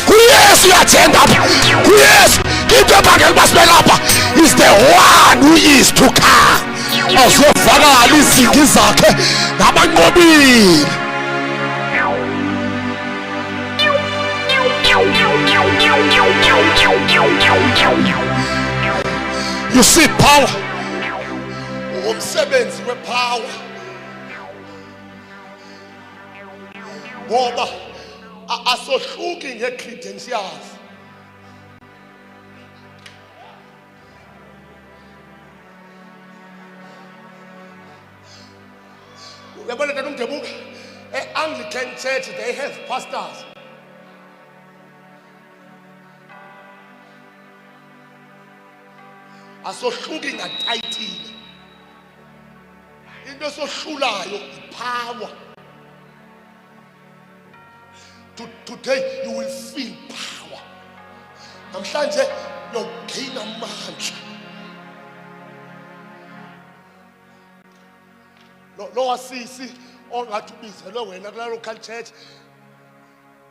Yesu yatenda up Yesu Kitebangel basmelapa is the one who is to come Azofaka izinto zakhe nabanqobile You see power umsebenzi wepower ngoba asohluki nge-credentials uyabona tata uMdebuka e-Anglican Church they have pastors asohluki ngatayitile into esohlulayo ipower today you will feel power namhlanje you gain amandla lo wasisi ongathi ubizelwe wena kula local church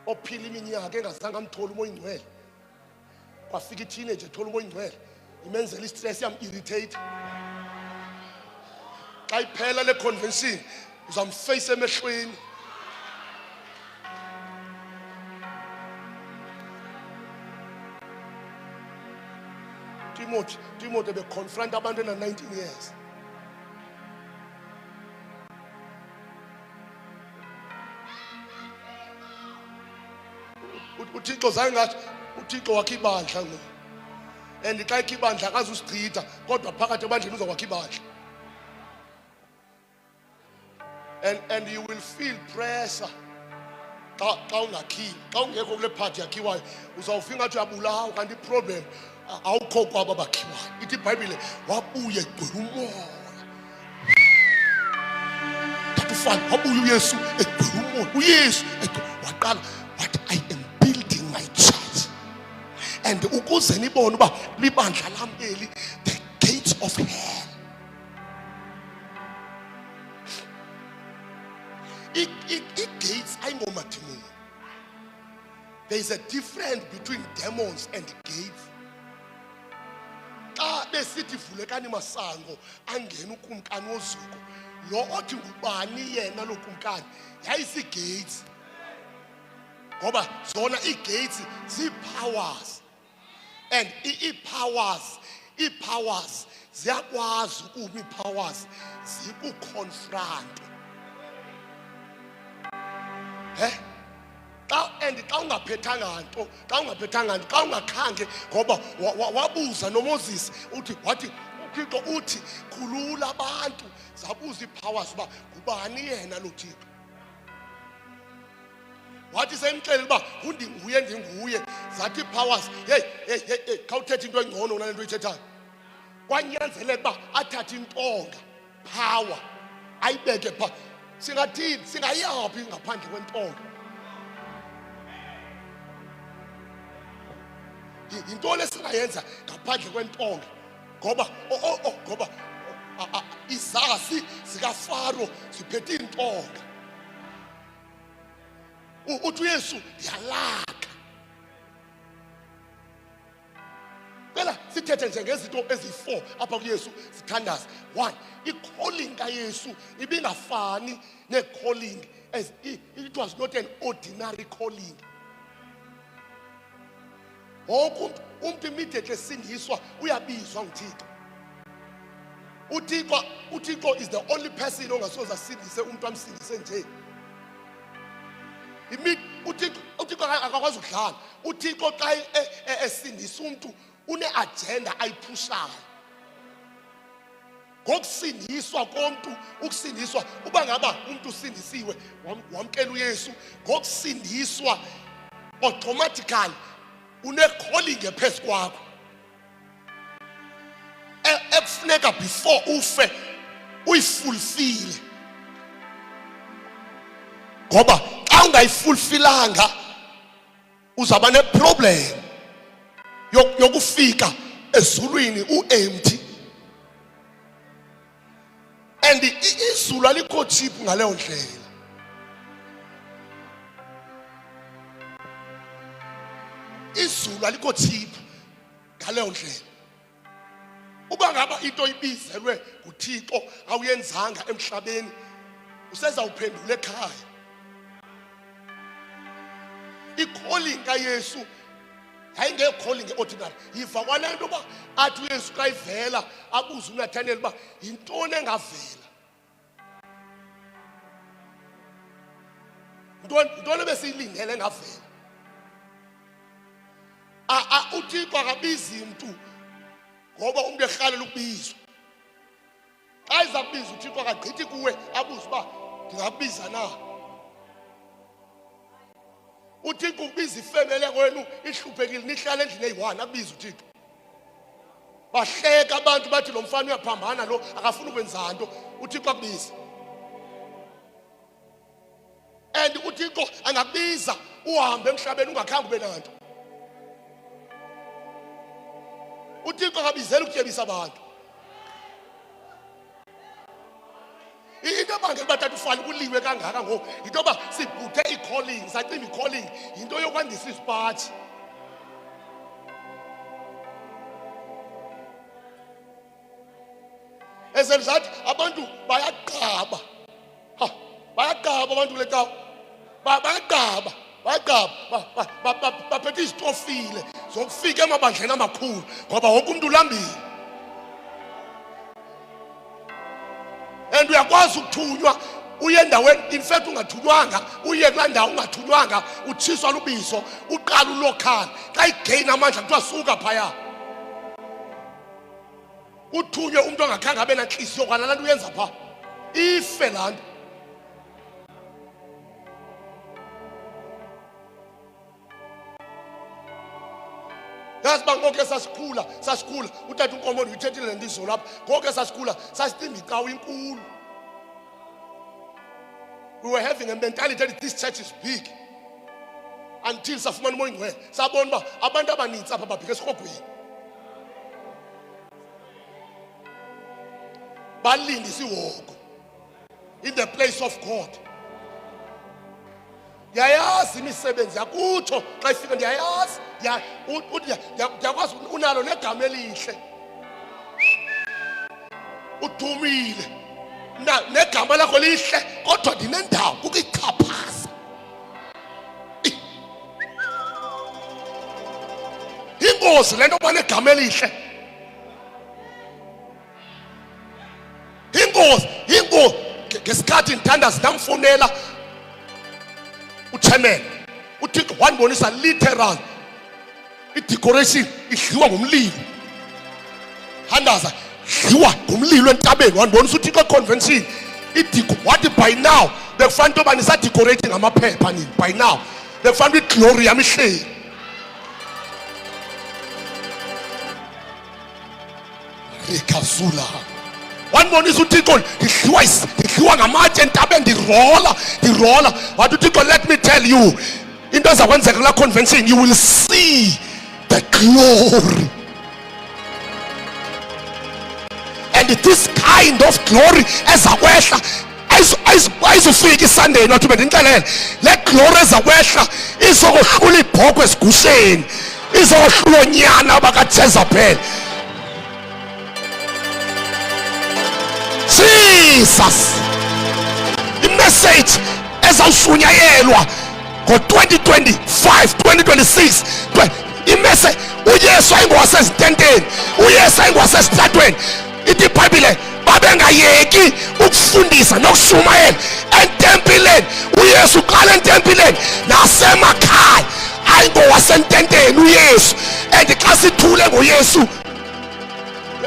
ophila iminyaka engazange amthola umoya ingcwele kwafika i-teenager ethola umoya ingcwele imenzela i-stress irritate xa iphela le convention uzamface emehlweni Timothy beconfront abantu na 19 years uThixo zangathi uThixo wakhe ibandla ngo and xa ikhe ibandla akazusichitha kodwa phakathi ebandleni uzokwakha ibandla and you will feel pressure xa ungakhi xa ungekho kule party yakhiwayo uzawufika ngathi uyabulawa kanti iproblem awukho kwaba bakhiwayo ithi iBhayibhile wabuye egcwele umoya tatufana wabuye uYesu egcwele umoya uYesu waqala wathi I am building my church and ukuze nibone uba libandla lami eli the gates of hell gates ayingomadimoni. There is a difference between demons and gates. Xa besithi vulekani masango angena ukumkani wozuko lo othi ngubani yena lo kumkani yayisi gates ngoba zona i-gates zii-powers and i-powers ziyakwazi ukuma ii-powers zikuconfront xa ungaphethanga nto xa ungakhange ngoba wabuza noMoses wathi uThixo uthi khulula abantu zabuza ii-powers uba ngubani yena lo Thixo wathi semxelela uba ndinguye zathi ii-powers hey khawuthetha into engcono kunale nto uyithethayo kwanyanzeleka uba athathe intonga power ayibeke phaa singathini singayaphi ngaphandle kwentonga yintoni esingayenza ngaphandle kwentonga ngoba izazi zikaFaro ziphethe intonga. Uthi uYesu ndiyalaka. Phela sithethe nje ngezinto ezi4 apha kuYesu sithandaza. 1, i-calling kaYesu ibingafani ne-calling as it was not an ordinary calling. Umuntu immediately esindiswa uyabizwa nguThixo. uThixo is the only person ongasoze asindise umuntu amsindise nje. uThixo akakwazi ukudlala. uThixo xa esindisa umuntu une-agenda ayiphushayo. Ngokusindiswa komuntu, ukusindiswa uba ngaba umuntu usindisiwe wamkela uYesu, ngokusindiswa automatically une-calling ephezu kwakho ekufuneka before ufe uyifulfile. Ngoba xa ungayifulfilanga uzaba ne-problem yokufika ezulwini u-empty. And izulu alikho cheap ngaleyo ndlela. Izulu alikho cheap ngaleyo ndlela. Uba ngaba into ibizelwe nguThixo awuyenzanga emhlabeni, usezawuphendula ekhaya. I-calling kaYesu ayingekho-calling ordinary. Yiva kwale nto uba athi uYesu xa ivela abuze uNathaniel uba yintoni engavela. Yintoni ebesiyilindele engavela. uThixo akabizi mntu ngoba umuntu ehalela ukubizwa. Xa iza kubiza uThixo akagqithi kuwe abuze uba ndingakubiza na. uThixo ubiza ifemele kwenu ihluphekile nihlala endlini eyi-1 abiza uThixo. Bahleka abantu bathi lo mfana uyaphambana lo akafuni ukwenza nto. uThixo akubiza. And uThixo angakubiza uhambe emhlabeni ungakhange ube nanto. uThixo akabizela ukutyebisa abantu. Into abangela bathatha ufana kuliwe kangaka ngoku into yoba sibhuthe i-calling, sacimba i-calling yinto yokwandisa isipathi. Esenzathi abantu bayagqaba. Bayagqaba abantu kule cawa. Bayagqaba. Baphethe izitofile zokufika emabandleni amakhulu ngoba wonke umuntu ulambile. And uyakwazi ukuthunywa uye endaweni, in fact ungathunywanga uye kulaa ndawo ungathunywanga utshiswa lubizo uqala ulokhana. Xa igeyini amandla kuthiwa suka phaya. Uthunywe umuntu ongakhange abe nantlisiyo kwana laa nto uyenza phaa ife laa nto. Yazi uba ngoku sasikhula utata uNkomodo uyithethile le nto izolo apha. Ngoku sasikhula sasicimba icawa inkulu. We were having a mentality that this church is big until safumana umoya oyingcwele sabona uba abantu abanintsi apha babheka esirhogweni. Balinde isiwoko in the place of God. Ndiyayazi imisebenzi yakutsho xa ifika, ndiyayazi ndiyakwazi unalo negama elihle, udumile negama lakho lihle, kodwa ndinendawo ukuyichaphaza. Ingozi le nto yoba negama elihle. Ingozi ngesikhathi ndithandaza ndamfonela uchairman uThixo wandibonisa literal i-decoration idliwa ngumlilo. Handaza dliwa ngumlilo entabeni. Wandibonisa uThixo econvention wathi by now bekufanele into yoba nisadecorate ngamaphepha nini. By now bekufanele iglory yami ihleli. Rekazula wandibonisa uThixo ndidliwa ngamatye entabeni ndirola. Wathi uThixo, let me tell you, into ezakwenzeka kulaa convention, you will see the glory. And And this kind of glory ezakwehla ayizofika isandeni wathi bendinixelele le glory ezakwehla izokohlula ibhokwe esigusheni, izokohlula onyana bakaJezebeli. Jesus, imessage ezawushunyayelwa ngo-2025 2026 imessage. uYesu ayingowasezintenteni, uYesu ayingowasesitratweni. Ithi iBhayibhile babengayeki ukufundisa nokushumayela entempileni. uYesu uqala entempileni nasemakhaya, ayingowasententeni uYesu. And xa sithule ngoYesu,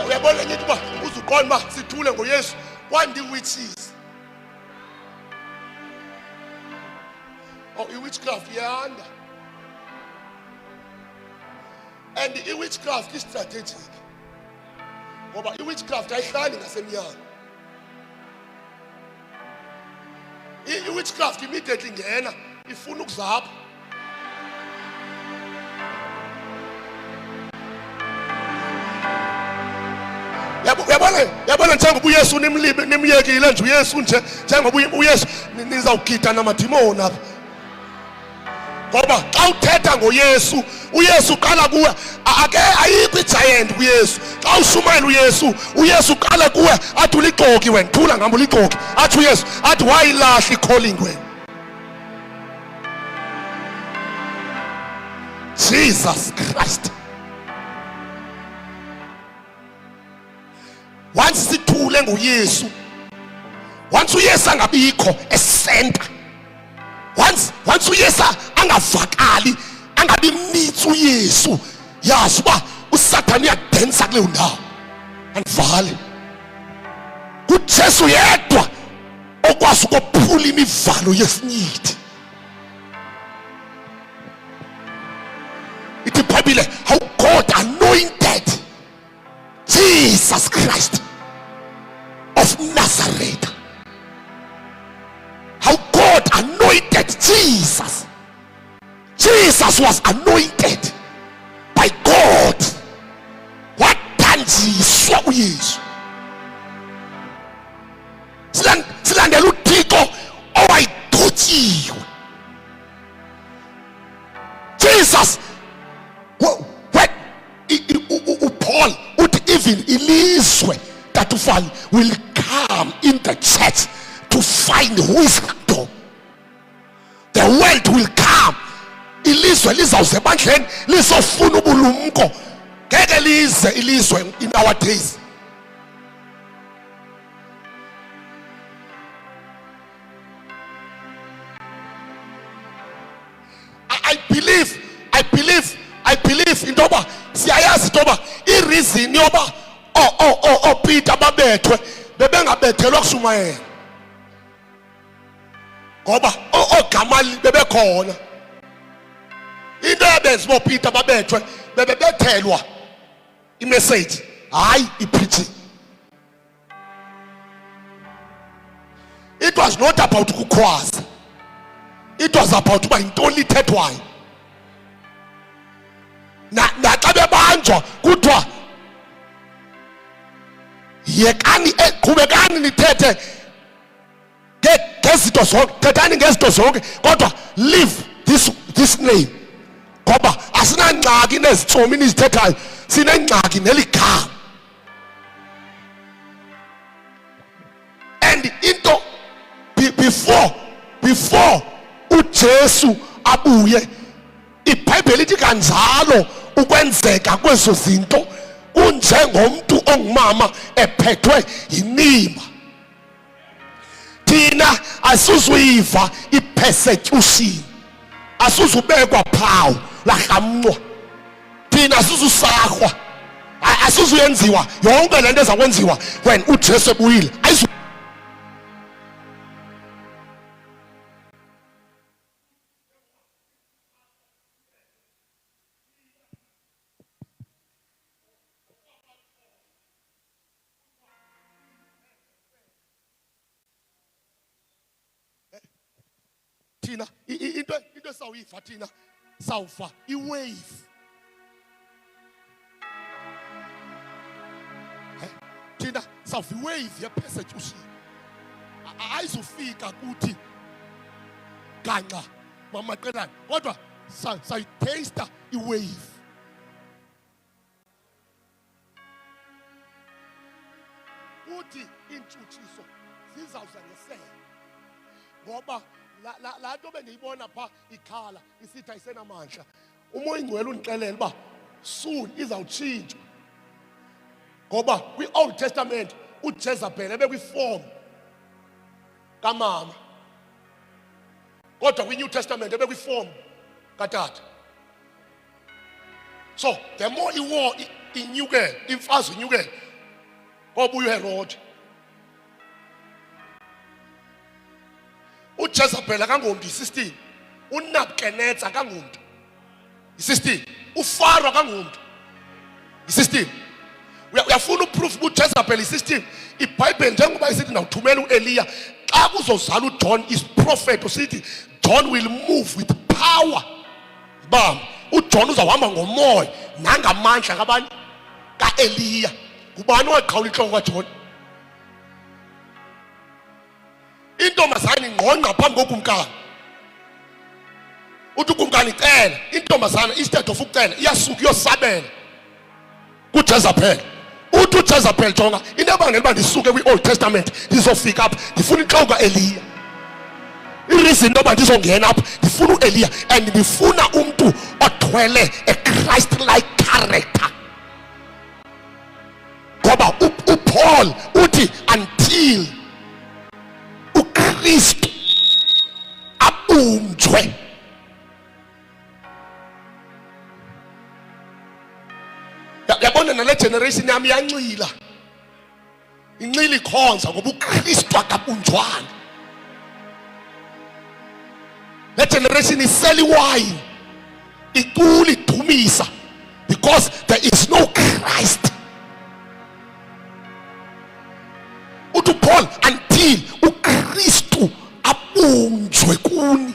uyabona ngithi uba uzuqonda uba sithule ngoYesu, kwandi witches. Oh, i-witchcraft iyanda. And i-witchcraft is strategic. Ngoba i-witchcraft ayihlali ngasemnyango. I-witchcraft immediately ngena ifuna ukuzapha. Yabona njengoba uYesu nimyekile nje uYesu nje, njengoba uYesu nizawugida namadimoni apha. Ngoba xa uthetha ngoYesu, uYesu uqala kuwe. Ayikho igiant kuYesu. Xa ushumayela uYesu uqala kuwe athi ulixoki wena, thula ngamba ulixoki. Athi uYesu athi wayilahla i-calling wena. Jesus Christ. Once sithule ngoYesu, once uYesu angabikho esenta, once uYesu angavakali, angabi mnitsi uYesu, yazi uba uSathane uyadensa kuleyo ndawo andivale. uJesu yedwa okwazi ukuphula imivalo yesinyithi. Ithi iBhayibhile how God anointed Jesus Christ of Nazareth. How God anointed Jesus. Jesus was anointed by God. What done Jesus uYesu? Silandela uThixo owayidothiwe. Jesus, when Paul would even ilizwe that will come in the church to find wisdom. The world will come. Ilizwe lizawuze ebandleni lizofuna ubulumko. Ngeke lize ilizwe in our days. I believe intoba siyayazi intoba ireason yoba Peter babethwe bebengabethelwa kushumayela. Ngoba oGamali bebekhona. Into yabenza bo Peter babethwe bebethelwa imessage, hayi ipreaching. It was not about ukukhwaza. It was about uba yintoni ithethwayo. Naxa bebanjwa kuthiwa yekani qhubekani nithethe ngezinto zonke, thethani ngezinto zonke, kodwa leave this name. Ngoba asinangxaki nezitsomi nizithethayo, sinengxaki neligama. And into before uJesu abuye, iBhayibheli ithi kanjalo ukwenzeka kwezo zinto kunjengomuntu ongumama ephethwe yinimba. Thina asuzuyiva ipersecution, asuzubekwa phawu lahamnwa. Thina asuzusahwa, asuzuyenziwa yonke lento ezakwenziwa when uJesu ebuyile. Thina into sawuyiva thina sawufa iwave. Thina sawuwave ye-persecution ayizufika kuthi ganxa mamaqelana kodwa sayitaster i-wave. Uthi intshutshiso zizawuza ngesele ngoba la nto bendiyibona pha ikhala isithi ayisenamandla. Umoya Ingcwele undixelela uba soon izawutshintshwa ngoba kwi-Old Testament uJezebel ebekwiform kamama kodwa kwi-New Testament ebekwiform katata. So the more iwar inyukela, imfazwe inyukela ngoba uHerod uJezebel akangomntu i-16, uNebukadnezar akangomntu i-16, uFaro akangomntu i-16. Uyafuna uproof ukuthi uJezebel i-16. iBhayibheli njengoba isithi nawuthumela uEliya xa kuzozala uJohn is prophet usithi John will move with power. Bam, uJohn uzawuhamba ngomoya nangamandla kabani kaEliya. Kubani owaqhawula inhloko kaJohn? Intombazane ingqongqa phambi kokumkani. Uthi ukumkani icela, intombazane instead of ukucela iyasuka iyosabela kuJezebel. Uthi uJezebel jonga into ebangela uba ndisuke kwi-Old Testament ndizofika apha ndifuna inhloko kaEliya. I-reason yoba ndizongena apha ndifuna uEliya and ndifuna umntu othwele a Christ-like character. Ngoba uPaul uthi until uKristu abunjwe. Yabona nale generation yami yancila. Incila ikhonza ngoba uKristu akabunjwana. Le generation is selling wine. Icula idumisa because there is no Christ. Uthi Paul until uKristu abunjwe kuni.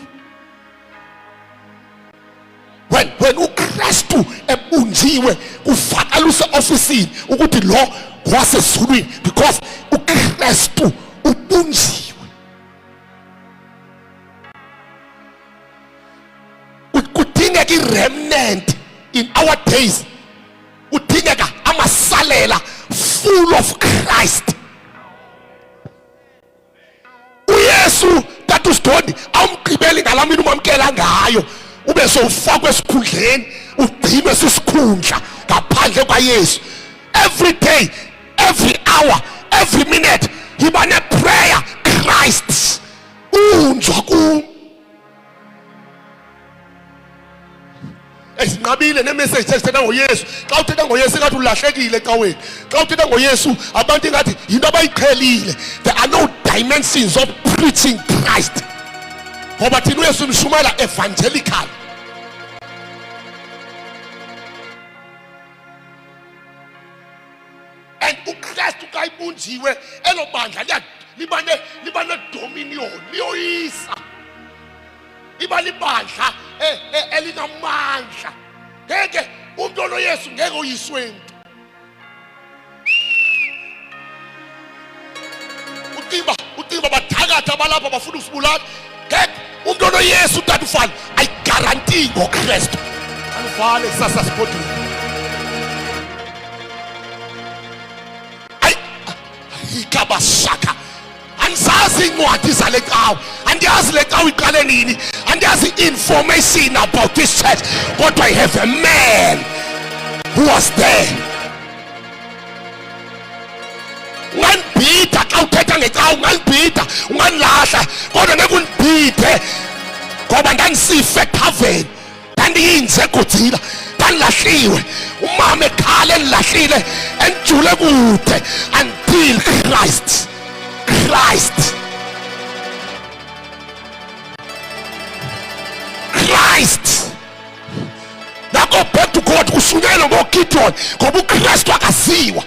When uKristu ebunjiwe ufakaluse ofisini ukuthi lo wasezulwini because uKristu ubunjiwe. Kudingeka i-remnant in our days. Kudingeka amasalela full of Christ. uYesu that uSidoni awumgqibeli ngalamini umamkela ngayo ube sowufakwe esikhundleni ugcinwe sisikhundla ngaphandle kwaYesu. Every day, every hour, every minute yiba ne-prayer Christ unjwa kum. Esinqabile ne-message esithetha ngoYesu. Xa uthetha ngoYesu ngathi ulahlekile ecaweni. Xa uthetha ngoYesu abantu ngathi yinto abayiqhelile. There are no dimensions of preaching Christ. Ngoba thina uYesu nishumayela evangelical. And uKristu xa ibunjiwe elo bandla liba ne-dominion liyoyisa. Iba libandla elinamandla. Ngeke umuntu onoYesu ngeke uyiswe mntu. Utimba bathakatha abalapha bafuna usibulala. Ngeke umuntu onoYesu utata ufana ayigarantii ngoKristu. Anifane sasa sipodini. Ikabashaka. Andizazi incwadi zale cawe, andiyazi le cawe iqale nini, andiyazi information about this church, but I have a man who was there. Ungandibhida xa uthetha ngecawe, ungandibhida, ungandilahla, kodwa ngeke undibhide ngoba ndandisife ethaveni, ndandiyinze eGodzilla, ndandilahliwe, umama ekhala endilahlile endijule kude until Christ. Now go back to God. Kushunyelwa ngoGideon ngoba uKristu akaziwa.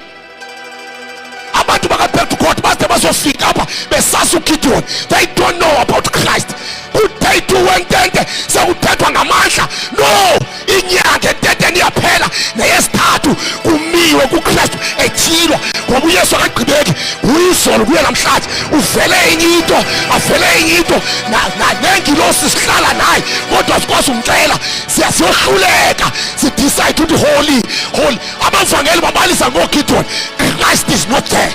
Abantu baka back to God baze bazofika apha besazi uGideon. They don't know about Christ. Udayithu wentente sekuthethwa ngamandla. No, inyanga ententeni iyaphela neyesithathu kumiwe kuKristu ethilwa ngoba uYesu akagqibeki izolo kuye namhlanje uvele enye into avele enye into nengilosi sihlala naye kodwa sikwazi umcela siyahluleka sidecide ukuthi holy abavangeli babalisa ngoGideon. Christ is not there.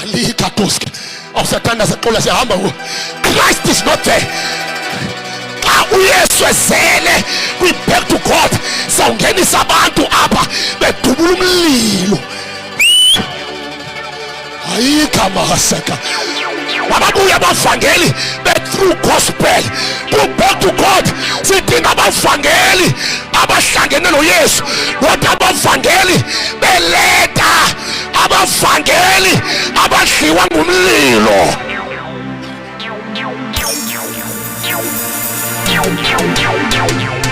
Alika toski awusathanda saqola sihamba ngo Christ is not there. uYesu ezele we back to God sawungenisa abantu apha bedubula umlilo. Ayikho masaka ababuya abavangeli through gospel go back to God. Sidinga abavangeli abahlangene noYesu kodwa abavangeli beleta abavangeli abadliwa ngumlilo.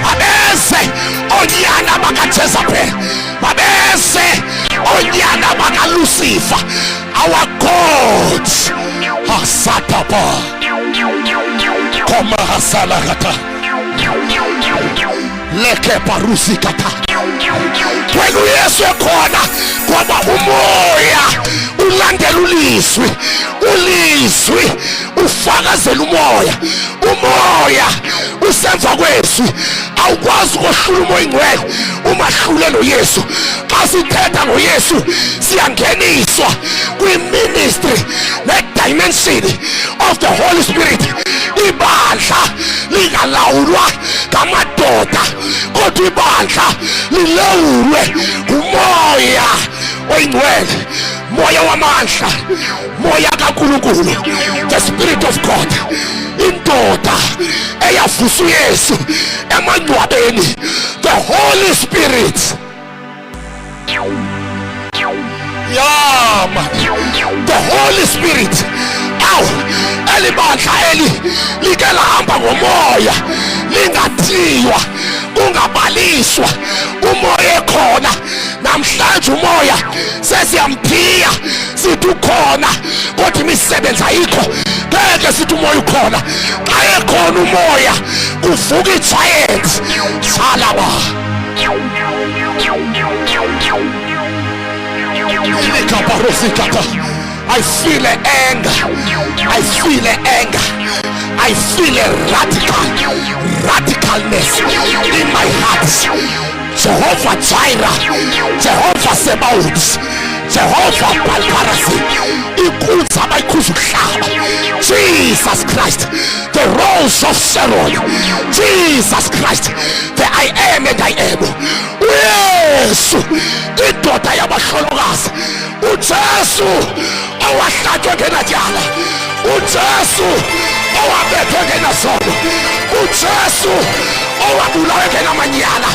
Babese onyana bakaJezebel, babese onyana bakaLucifer, our God asatapa koma hasalagata leke parusikata. When uYesu ekhona ngoba umoya ulandela ulizwi ufakazela umoya usenza kwethu. Awukwazi ukuhlula umoya ingcwele uma hlule noYesu. Xa sithetha ngoYesu siyangeniswa kwi-ministry ne-dimension of the Holy Spirit. Ibandla lingalawulwa ngamadoda kodwa ibandla lilawulwe ngumoya oyingcwele, moya wamandla, moya kaNkulunkulu, the Spirit of God. Indoda eyavusa uYesu emangcwabeni, the Holy Spirit. The Holy Spirit. Elibandla like lahamba ngomoya lingathiywa kungabaliswa. Umoya ekhona namhlanje, umoya sesiyamthiya sithi ukhona kodwa imisebenzi ayikho. Ngeke sithi umoya ukhona. Xa ekhona umoya kuvuka i-giant salaba. I feel anger. I feel anger. I feel a radicalness in my heart. Jehovah Jireh, Jehovah Sabaoth, Jehovah Balparasi, Jesus Christ, the Rose of Sharon, Jesus Christ, the I am and I am. Yes, indoda yabahlolokazi, uJesu owahlatshwa ngenajala, uJesu owabethwe ngenasono, uJesu owabulawa ngenamanyala.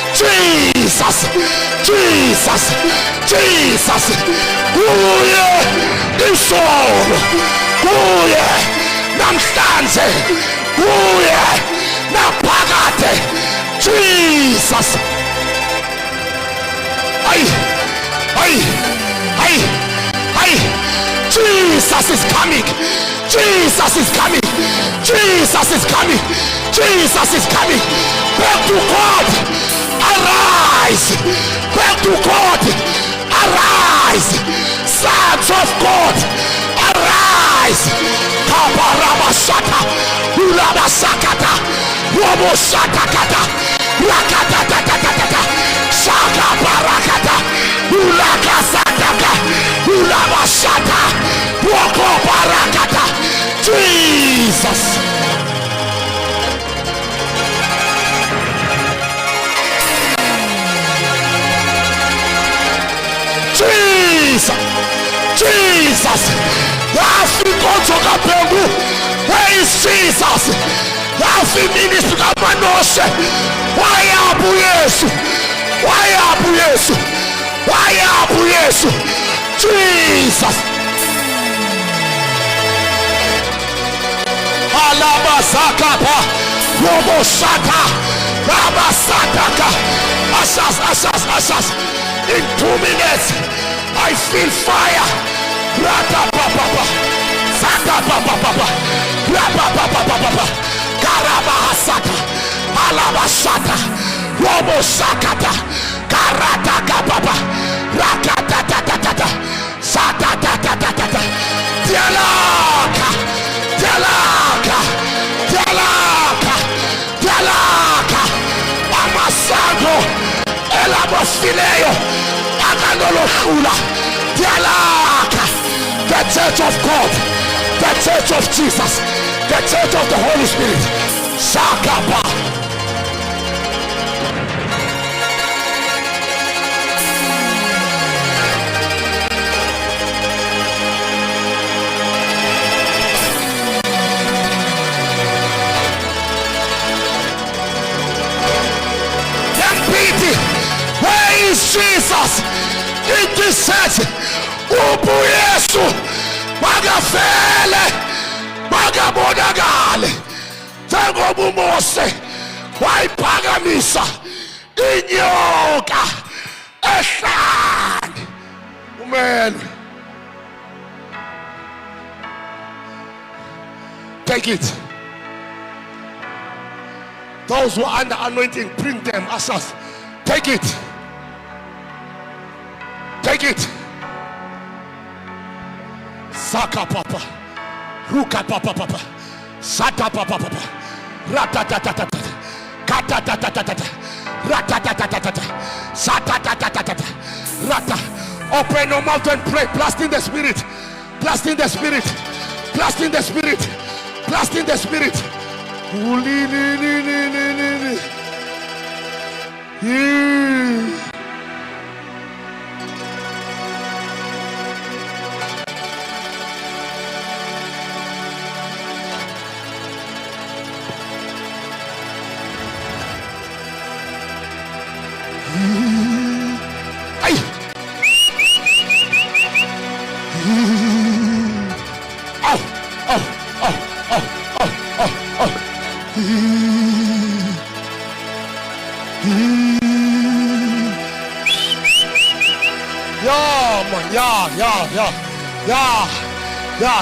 Jesus, Jesus, Jesus, kuye isono, kuye namhlanje, kuye naphakade. Jesus. Jesus is coming. Jesus is coming. Jesus is coming. Jesus is coming. Back to God. Arise. Back to God. Arise. Sons of God. Arise. Kabarabashata. Ulabasakata. Wabosakata. Rakata. Shaka barakata. Ulakasataka. Ulabashata. Wako barakata. Jesus. Jesus. Jesus. Where is Jesus? Minister Manoshe. Why are Yesu? Why are Yesu? Why are Yesu? Jesus. Alabasakapa. Robosata. Rabasataka. Asas. In 2 minutes, I feel fire. Rata papa. Sata papa. Rapa papa. Karabahasata. Alabasata. Robosakata. Karata papa. Rakata. Sata. Dialula, Dialaka, the church of God, the church of Jesus, the church of the Holy Spirit. Shakapa. Where is Jesus in this church? Ubu Yesu magafele magabonakale njengoba uMose wayiphakamisa inyoka ehlane umelwe. Take it. Those who are under anointing, bring them, ushers. Take it. Take it. Saka papa. Ruka papa papa. Sata papa papa. Ratatatatata. Katatatata. Ratatatatata. Satatatata. Rata. Open your mouth and pray. Blast in the spirit. Blast in the spirit. Blast in the spirit. Blast in the spirit. Yeah.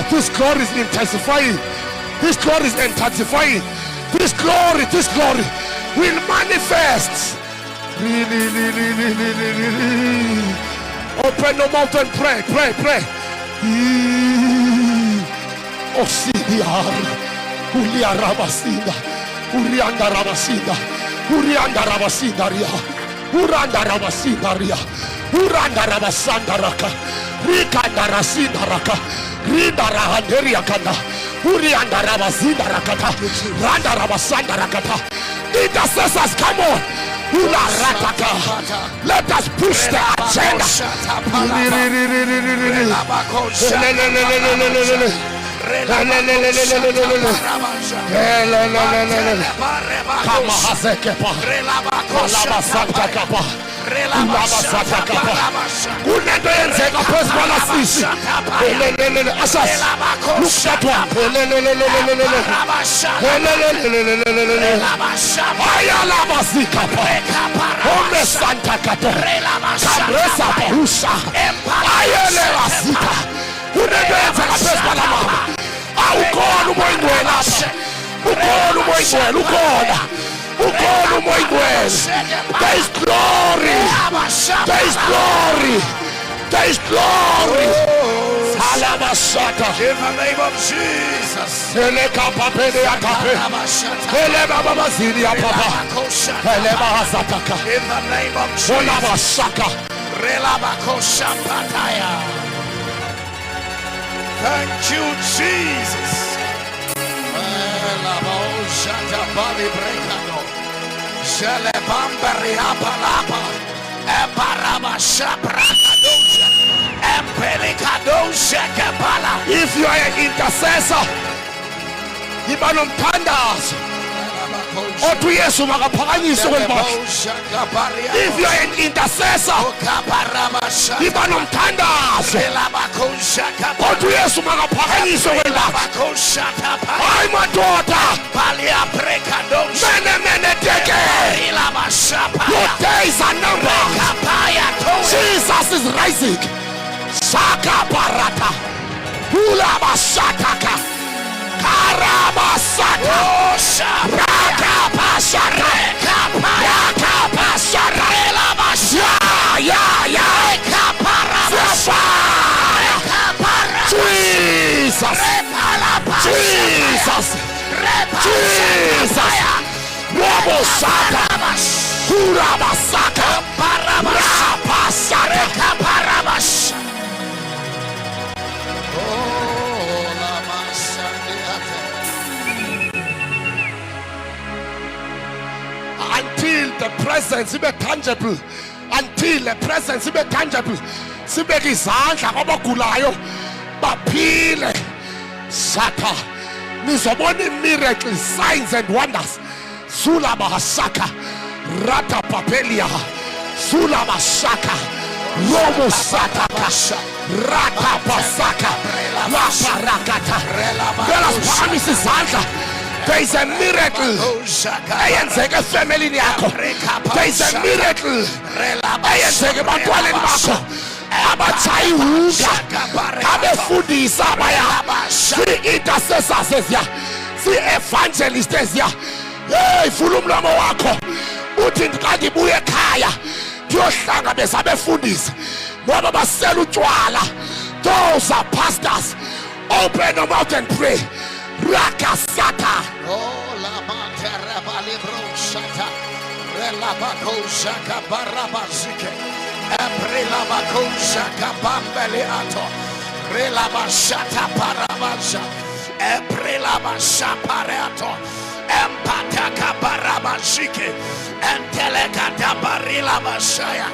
This glory is intensifying. This glory is intensifying. This glory will manifest. Open your mouth and pray. Ulia Rabasinda, Urianda Rabasinda, Urianda Rabasindaria, Uranda Rabasindaria, Uranda Rabasandaraka, Rikanda Rasindaraka, Rinda Rahanderia Kanda, Urianda Rabasindarakata, Randa Rabasandarakata. Intercessors, come on. Ula Rataka. Let us push the agenda. There is glory. There is glory. In the name of Jesus. In the name of Jesus. Thank you, Jesus. If you are an intercessor, if you are an intercessor, I'm a daughter. Your days are numbered. Jesus is rising. Saka Barata. Ulaba Sataka. Karabasata. Rakapasata. Rakapasata. Jesus. Robosata. Kurabasata. Rapasata. until the presence be tangible, until the presence be tangible. Sibeke izandla kwabagulayo baphile. Saka nizobona miracles, signs and wonders. Sulaba Saka Rata Papelia Sulaba Saka Romo Sataka Rata Pasaka Lapa Rakata. Let us promise izandla. There is a miracle. Ayenzeke family yakho. There is a miracle. Ayenzeke bantwaneni bakho. Abachayi huka. Abefundisa abaya. Si-intercessors eziya. Si-evangelists eziya. Hey, vula umlomo wakho. Uthi kanti ibuye ekhaya. Kuyohlangabeza abefundisi. Ngoba basela utshwala. Those are pastors. Open your mouth and pray. Rakasata. Oh, la matera balibro shata. Relabako shaka barabazike. Embrelabako shaka bambele ato. Relabashata parabasha. Embrelabashapareato. Empataka barabazike. Entelekata barilabashaya.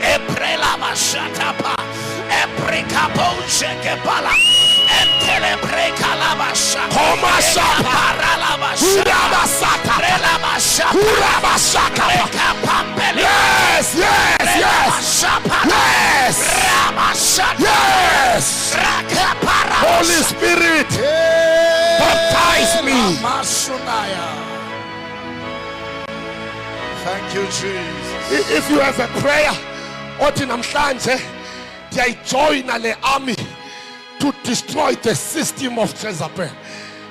Embrelabashatapa. Embrekapo shekebala. Entelebreka labasha. Komasha paralabasha. Urabasata. Relabasha. Urabasaka. Yes, yes, yes. Yes. Yes. Holy Spirit, baptize me. Thank you, Jesus. If you have a prayer, othi namhlanje ndiyayijoyina le army to destroy the system of Jezebel.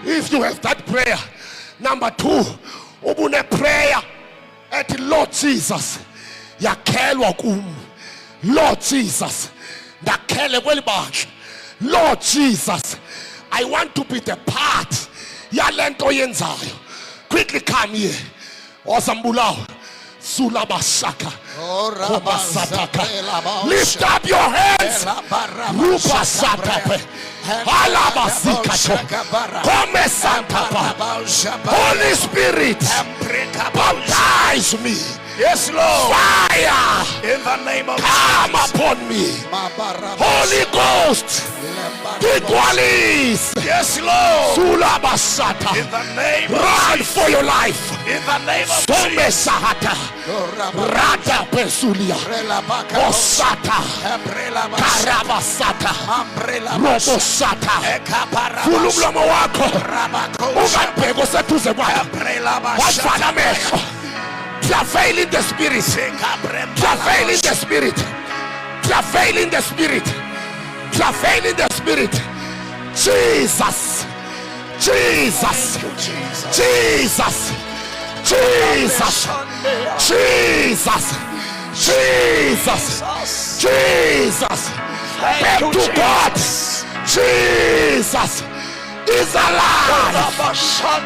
If you have that prayer, number 2, ubune prayer at Lord Jesus, yakhelwa kum. Lord Jesus, ndakhele kweli bandla. Lord Jesus, I want to be the part yalento yenzayo. Quickly come here. Osambulawo. Sulabashaka. Lift up your hands. Rupa Satape. Alabasikato. Come Santapa. Holy Spirit, baptize me. Yes, Lord. Fire. In the name of Come upon me. Holy Ghost. Equalize. Yes, Lord. Sulabasata. In the name of Run for your life. In the name of Tome Sahata. Rada Pesulia. Osata. Karabasata. Robosata. Fulumlomo wako. Ungabheka oseduze kwakho. Wavala amehlo. Travail in the spirit. Travail in the spirit. Travail in the spirit. Travail in the spirit. Jesus. Jesus. Jesus. Jesus. Jesus. Jesus. Jesus. Back to God. Jesus is alive.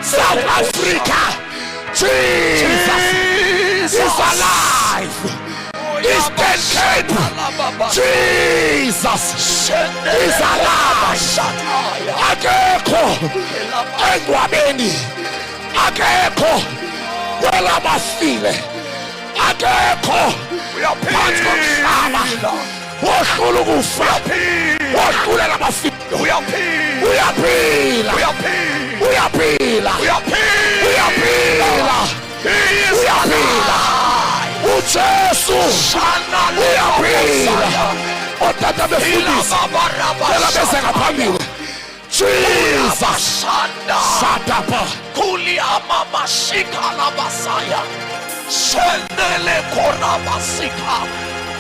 South Africa. Jesus is alive. Eastern Cape. Jesus is alive. Akekho engwabeni. Akekho kwelabafile. Akekho phansi komhlaba. Wohlula ukufa. Wohlulela abafile. Uyaphila. Uyaphila. Uyaphila. Uyaphila. uJesu uyaphila. Otata befundisa phela bese ngaphambili. Jesus Satapa Kuli amama shikala basaya Shendele korabasika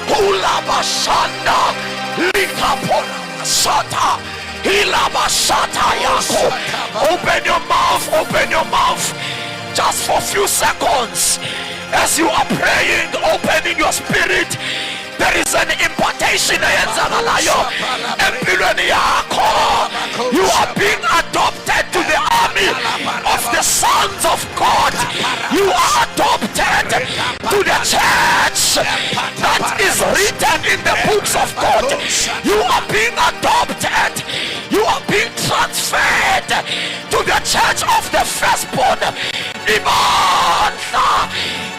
Kula bashanda Likapona sata Hilaba sata yako. Open your mouth just for a few seconds. As you are praying, opening your spirit, there is an impartation. You are being adopted to the army of the sons of God. You are adopted to the church that is written in the books of God. You are being adopted. You are being transferred to the church of the firstborn.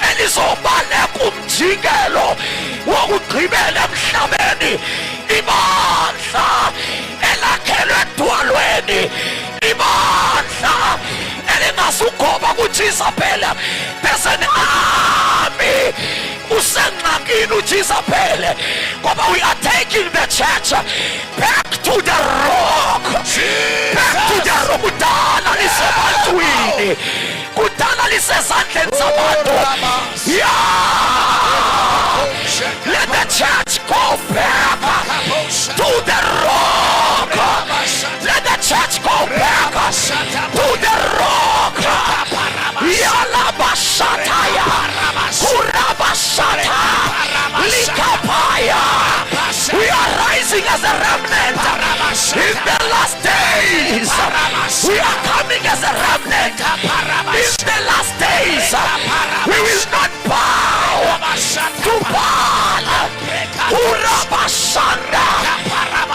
And it's all wokugqibela emhlabeni, ibandla elakhelwe edwalweni, ibandla elingasugoba kuJizabhela. There's an army usengxakini uJizabhele, ngoba we are taking the church back to the rock, back to the rock. Kudala lisebantwini, kudala lisezandleni zabantu. Let the church go back to the rock. Let the church go back to the rock. Yalabashataya, Kurabashata, Likapaya. We are rising as a remnant in the last days. We are coming as a remnant in the last days. We will not bow to Baal. Kurabashanda,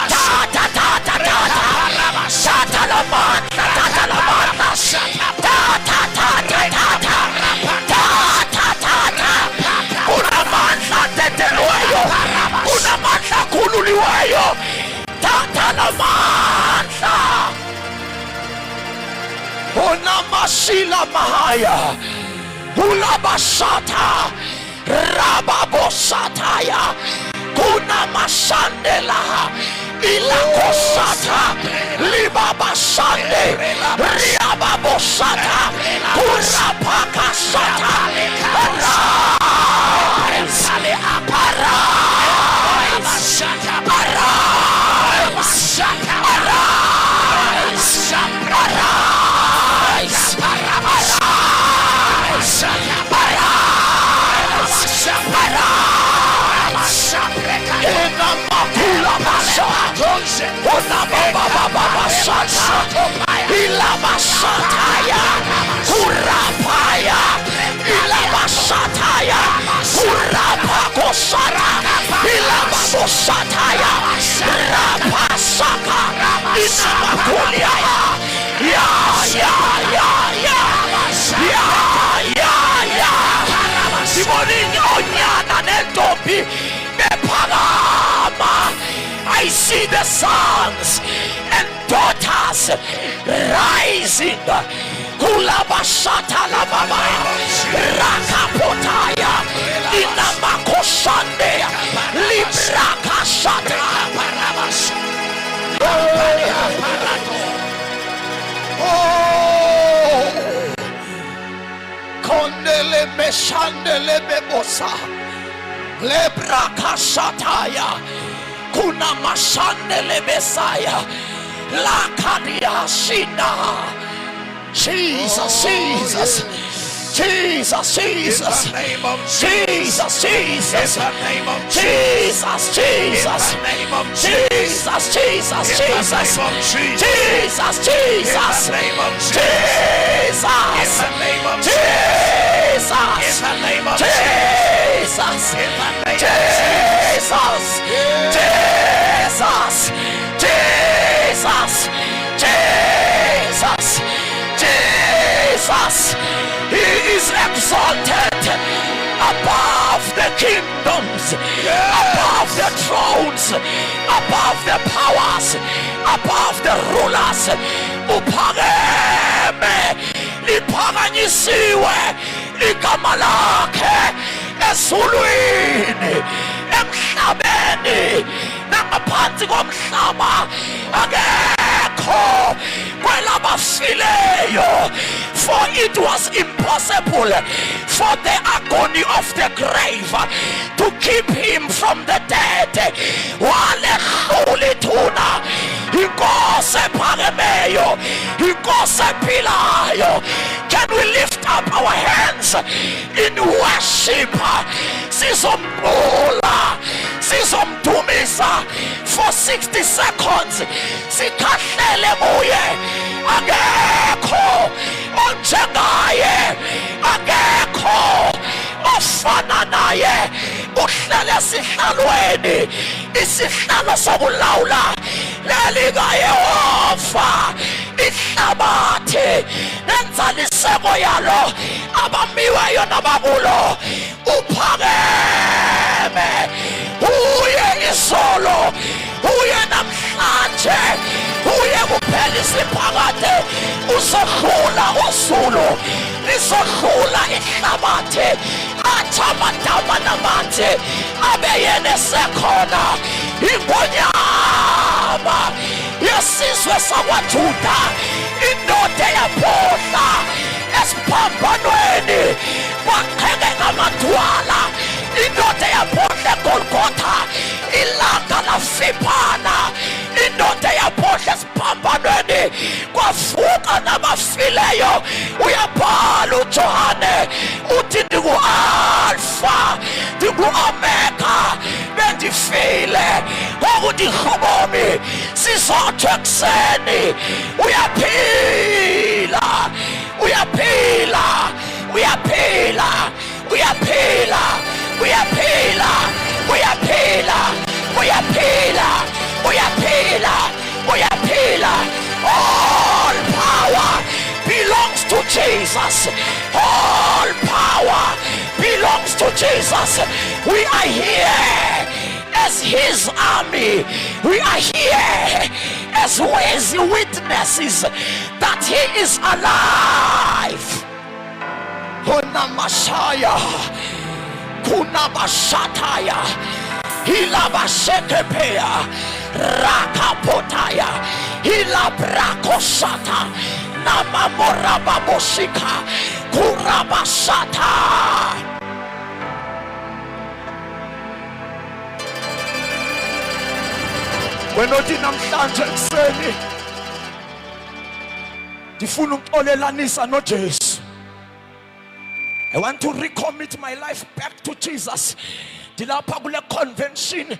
Tata Tata Tata, Shatalamanda, Tatalamanda, Tata Tata Tata, Tata Tata. Kunamandla tetelweyo, kunamandla khululiweyo, Tatalamanda. Onamashila mahaya, Ulabashata, Rababosataya, Kunamashandela, Ilakosata, Libabashande, Riababosata, Kurapakasata. Arise, Ilabashataya, Kurapaya, Ilabashataya, Kurapakosara, Ilabashataya, Rapasaka, Inamakulia, Simoning Onyana Nentopi, Bepagama. I see the sons and daughters rising. Kulabashata lababaya, Rakapotaya, Inamakoshande, Librakashata. Oh, Kondele Meshandele Bebosa, Lebrakashataya. Kuna mashandele Messiah, Lakadia Shina. Jesus, Jesus, Jesus, Jesus, Jesus, Jesus, Jesus, Jesus, Jesus, Jesus, Jesus, Jesus, Jesus, Jesus. He is exalted above the kingdoms, above the thrones, above the powers, above the rulers. Uphakeme, liphakanyisiwe igama lakhe ezulwini, emhlabeni nangaphansi komhlaba. Akekho kwelabafileyo, for it was impossible for the agony of the grave to keep him from the dead. Walehluli thuna, inkosi ephakemeyo, inkosi ephilayo. Can we lift up our hands in worship? Sizombula, sizomdumisa for 60 seconds. Sikhahlele kuye. Akekho onjengaye, akekho ofana naye. Uhlele esihlalweni, isihlalo sokulawula lelikaYehova. Ihlabathi nenzaliseko yalo, abamiweyo nabakulo. Uphakeme uzolo uye namhlanje uye kuphela isiphakade usohlula uzulu lisohlula ihlabathi athi amadama namanzi abeyene sekhona ingonyama yesizwe sakwaJuda indoda eyaphohla esiphambanweni kwaqhekeka amadwala indoda eyaphohla eGolgotha ilanga lafiphana indoda eyaphohla esiphambanweni kwavuka nabafileyo uyabhala uJohane uthi ndingu-Alpha ndingu-Omega bendifile ngokuthi Mhlobomi sizothi ekuseni uyaphila uyaphila uyaphila uyaphila uyaphila uyaphila uyaphila uyaphila uyaphila. All power belongs to Jesus. All power belongs to Jesus. We are here as his army. We are here as his witnesses that he is alive. Honamashaya kunabashataya hilabashekepea rakapotaya hilabrakosata namamorababoshika kurabashata. Wenothi namhlanje ekuseni ndifuna ukuxolelanisa noJesu. I want to recommit my life back to Jesus. Dilapha kule convention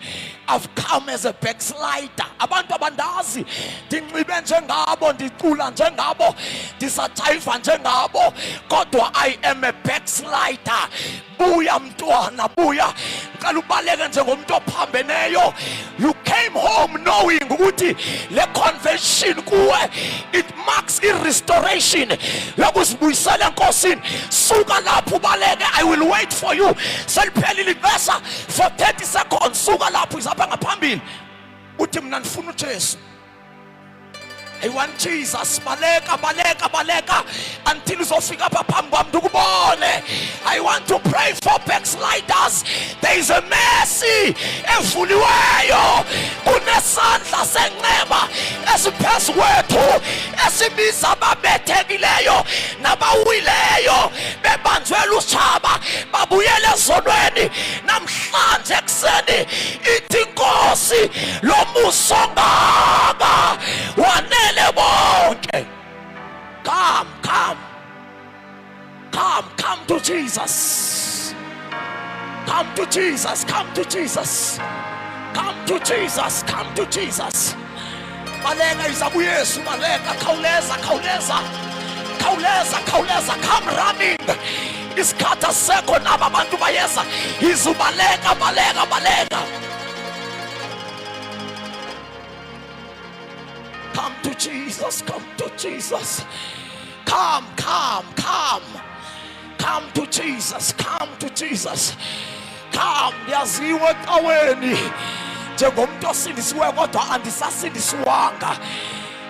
I've come as a backslider. Abantu abandazi ndinxibe njengabo ndicula njengabo ndisajayiva njengabo kodwa I am a backslider. Buya mntwana buya ngicela ubaleke njengomuntu ophambeneyo. You came home knowing ukuthi le convention kuwe it marks a restoration yokuzibuyisela enkosini. Suka lapho ubaleke, I will wait for you. Seliphelile ivesa for 30 seconds. Suka lapho izapha ngaphambili uthi mina ndifuna uJesu. I want Jesus. Baleka baleka baleka until uzofika apha phambi kwami ndikubone. I want to pray for backsliders. There is a mercy evuliweyo kunesandla senqeba esiphezu kwethu esibiza ababethekileyo nabawileyo bebanjwe lushaba babuyele ezonweni. Namhlanje ekuseni ithi inkosi lo muso ngaka wanele bonke. Come to Jesus. Come to Jesus. Come to Jesus. Come to Jesus. Come to Jesus. Baleka izabu Yesu, baleka khawuleza khawuleza khawuleza khawuleza. Come running. Isikhathi asekho nabo abantu bayeza izubaleka baleka baleka. Come to Jesus, come to Jesus. Come to Jesus, come to Jesus. Come, yaziwe ecaweni njengomuntu osindisiwe kodwa andisasindisiwanga.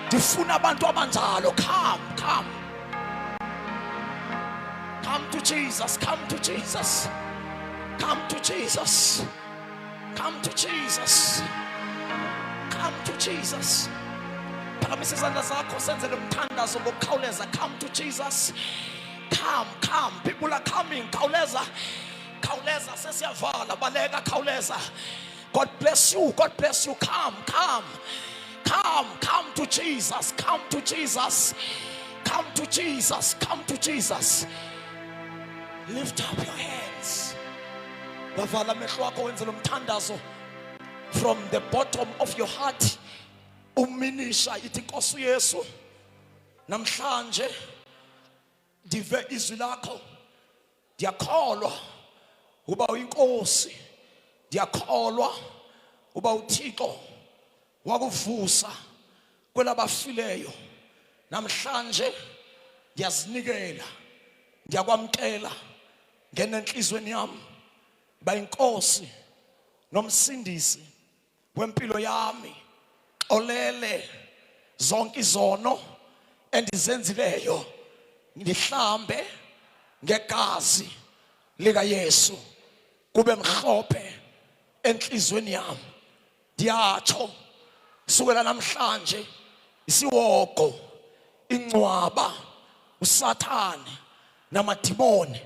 Ndifuna abantu abanjalo. Come to Jesus, come to Jesus. Come to Jesus. Come to Jesus. Come to Jesus. Phakamisa izandla zakho senzele umthandazo ngokukhawuleza. Come to Jesus. Come. People are coming. Khawuleza. Khawuleza sesiyavala. Baleka khawuleza. God bless you. God bless you. Come to Jesus. Come to Jesus. Come to Jesus. Come to Jesus. Lift up your hands. Wavala amehlo akho wenze lo mthandazo from the bottom of your heart. Uminisha ithi Nkosi uYesu, namhlanje ndive izwi lakho. Ndiyakholwa uba uyinkosi. Ndiyakholwa uba uThixo wakuvusa kwelabafileyo. Namhlanje ndiyazinikela, ndiyakwamkela ngenenhlizweni yami ba inkosi nomsindisi wempilo yami xolele zonke izono endizenzileyo ngihlambe ngegazi lika Yesu kube mhlophe enhlizweni yami ndiyatsho sukela namhlanje isiwoko ingcwaba usathane namadimoni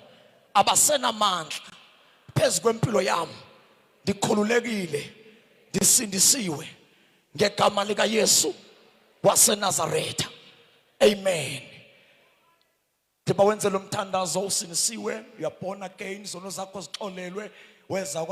abasenamandla phezu kwempilo yami ndikhululekile ndisindisiwe ngegama lika Yesu waseNazaretha amen. Thiba wenze lo mthandazo usindisiwe, you are born again, izono zakho zixolelwe, weza